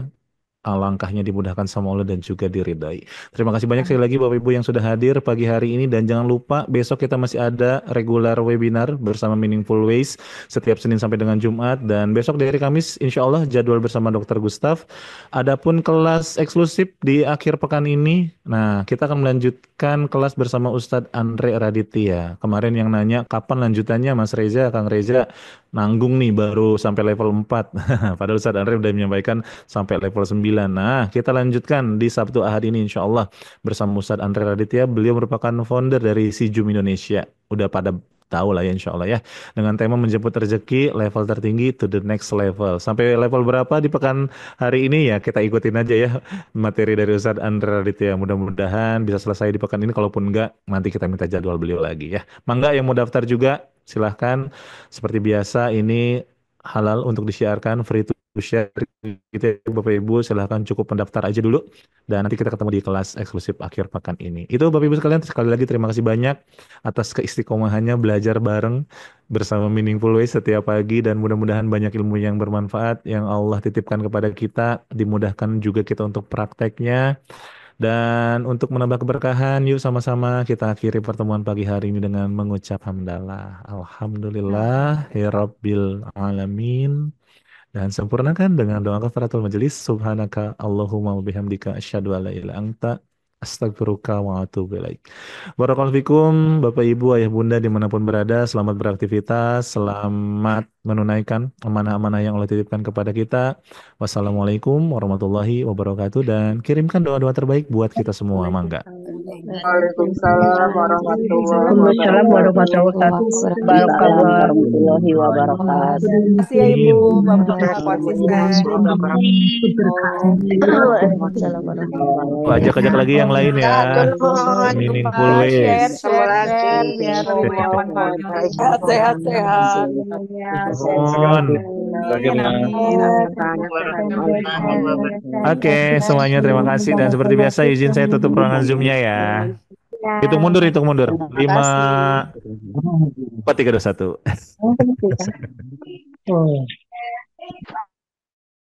langkahnya dimudahkan sama Allah dan juga diridai. Terima kasih banyak sekali lagi Bapak Ibu yang sudah hadir pagi hari ini, dan jangan lupa besok kita masih ada regular webinar bersama Meaningful Ways setiap Senin sampai dengan Jumat, dan besok dari Kamis insya Allah jadwal bersama Dr. Gustaf. Adapun kelas eksklusif di akhir pekan ini, nah kita akan melanjutkan kelas bersama Ustadz Andre Raditya. Kemarin yang nanya kapan lanjutannya Mas Reza, Kang Reza nanggung nih baru sampai level 4. Padahal Ustadz Andre udah menyampaikan sampai level 9. Nah, kita lanjutkan di Sabtu Ahad ini insya Allah bersama Ustadz Andre Raditya. Beliau merupakan founder dari Sijum Indonesia. Udah pada tahu lah ya insya Allah ya. Dengan tema menjemput rezeki level tertinggi to the next level. Sampai level berapa di pekan hari ini ya kita ikutin aja ya materi dari Ustadz Andre Raditya. Mudah-mudahan bisa selesai di pekan ini. Kalaupun enggak, nanti kita minta jadwal beliau lagi ya. Mangga yang mau daftar juga silahkan. Seperti biasa ini halal untuk disiarkan, free to share gitu ya Bapak Ibu. Silahkan cukup pendaftar aja dulu, dan nanti kita ketemu di kelas eksklusif akhir pekan ini. Itu Bapak Ibu sekalian, sekali lagi terima kasih banyak atas keistiqomahannya belajar bareng bersama Meaningful Ways setiap pagi, dan mudah-mudahan banyak ilmu yang bermanfaat yang Allah titipkan kepada kita, dimudahkan juga kita untuk prakteknya. Dan untuk menambah keberkahan, yuk sama-sama kita akhiri pertemuan pagi hari ini dengan mengucap hamdalah. Alhamdulillah, Rabbil Alamin. Dan sempurnakan dengan doa kafaratul majelis. Subhanaka Allahumma wa bihamdika asyhadu an la ilaha illa anta astagfiruka wa atubu ilaik. Barakallahu fikum, Bapak Ibu, Ayah Bunda dimanapun berada, selamat beraktivitas, selamat menunaikan amanah-amanah yang Allah titipkan kepada kita. Wassalamualaikum warahmatullahi wabarakatuh, dan kirimkan doa-doa terbaik buat kita semua, mangga. Waalaikumsalam warahmatullahi Waalaikumsalam warahmatullahi wabarakatuh. wabarakatuh. Warahmatullahi wabarakatuh. Terima kasih ya Ibu, Bapak konsisten. Waalaikumsalam warahmatullahi Ajak-ajak lagi yang lain ya. Meaningful Share, Ways. share, biar lebih banyak manfaat. Sehat, sehat. Mohon. Amin, amin, amin. Oke, semuanya terima kasih, dan seperti biasa izin saya tutup ruangan Zoom-nya ya. Hitung mundur, hitung mundur. 5, 4, 3, 2, 1.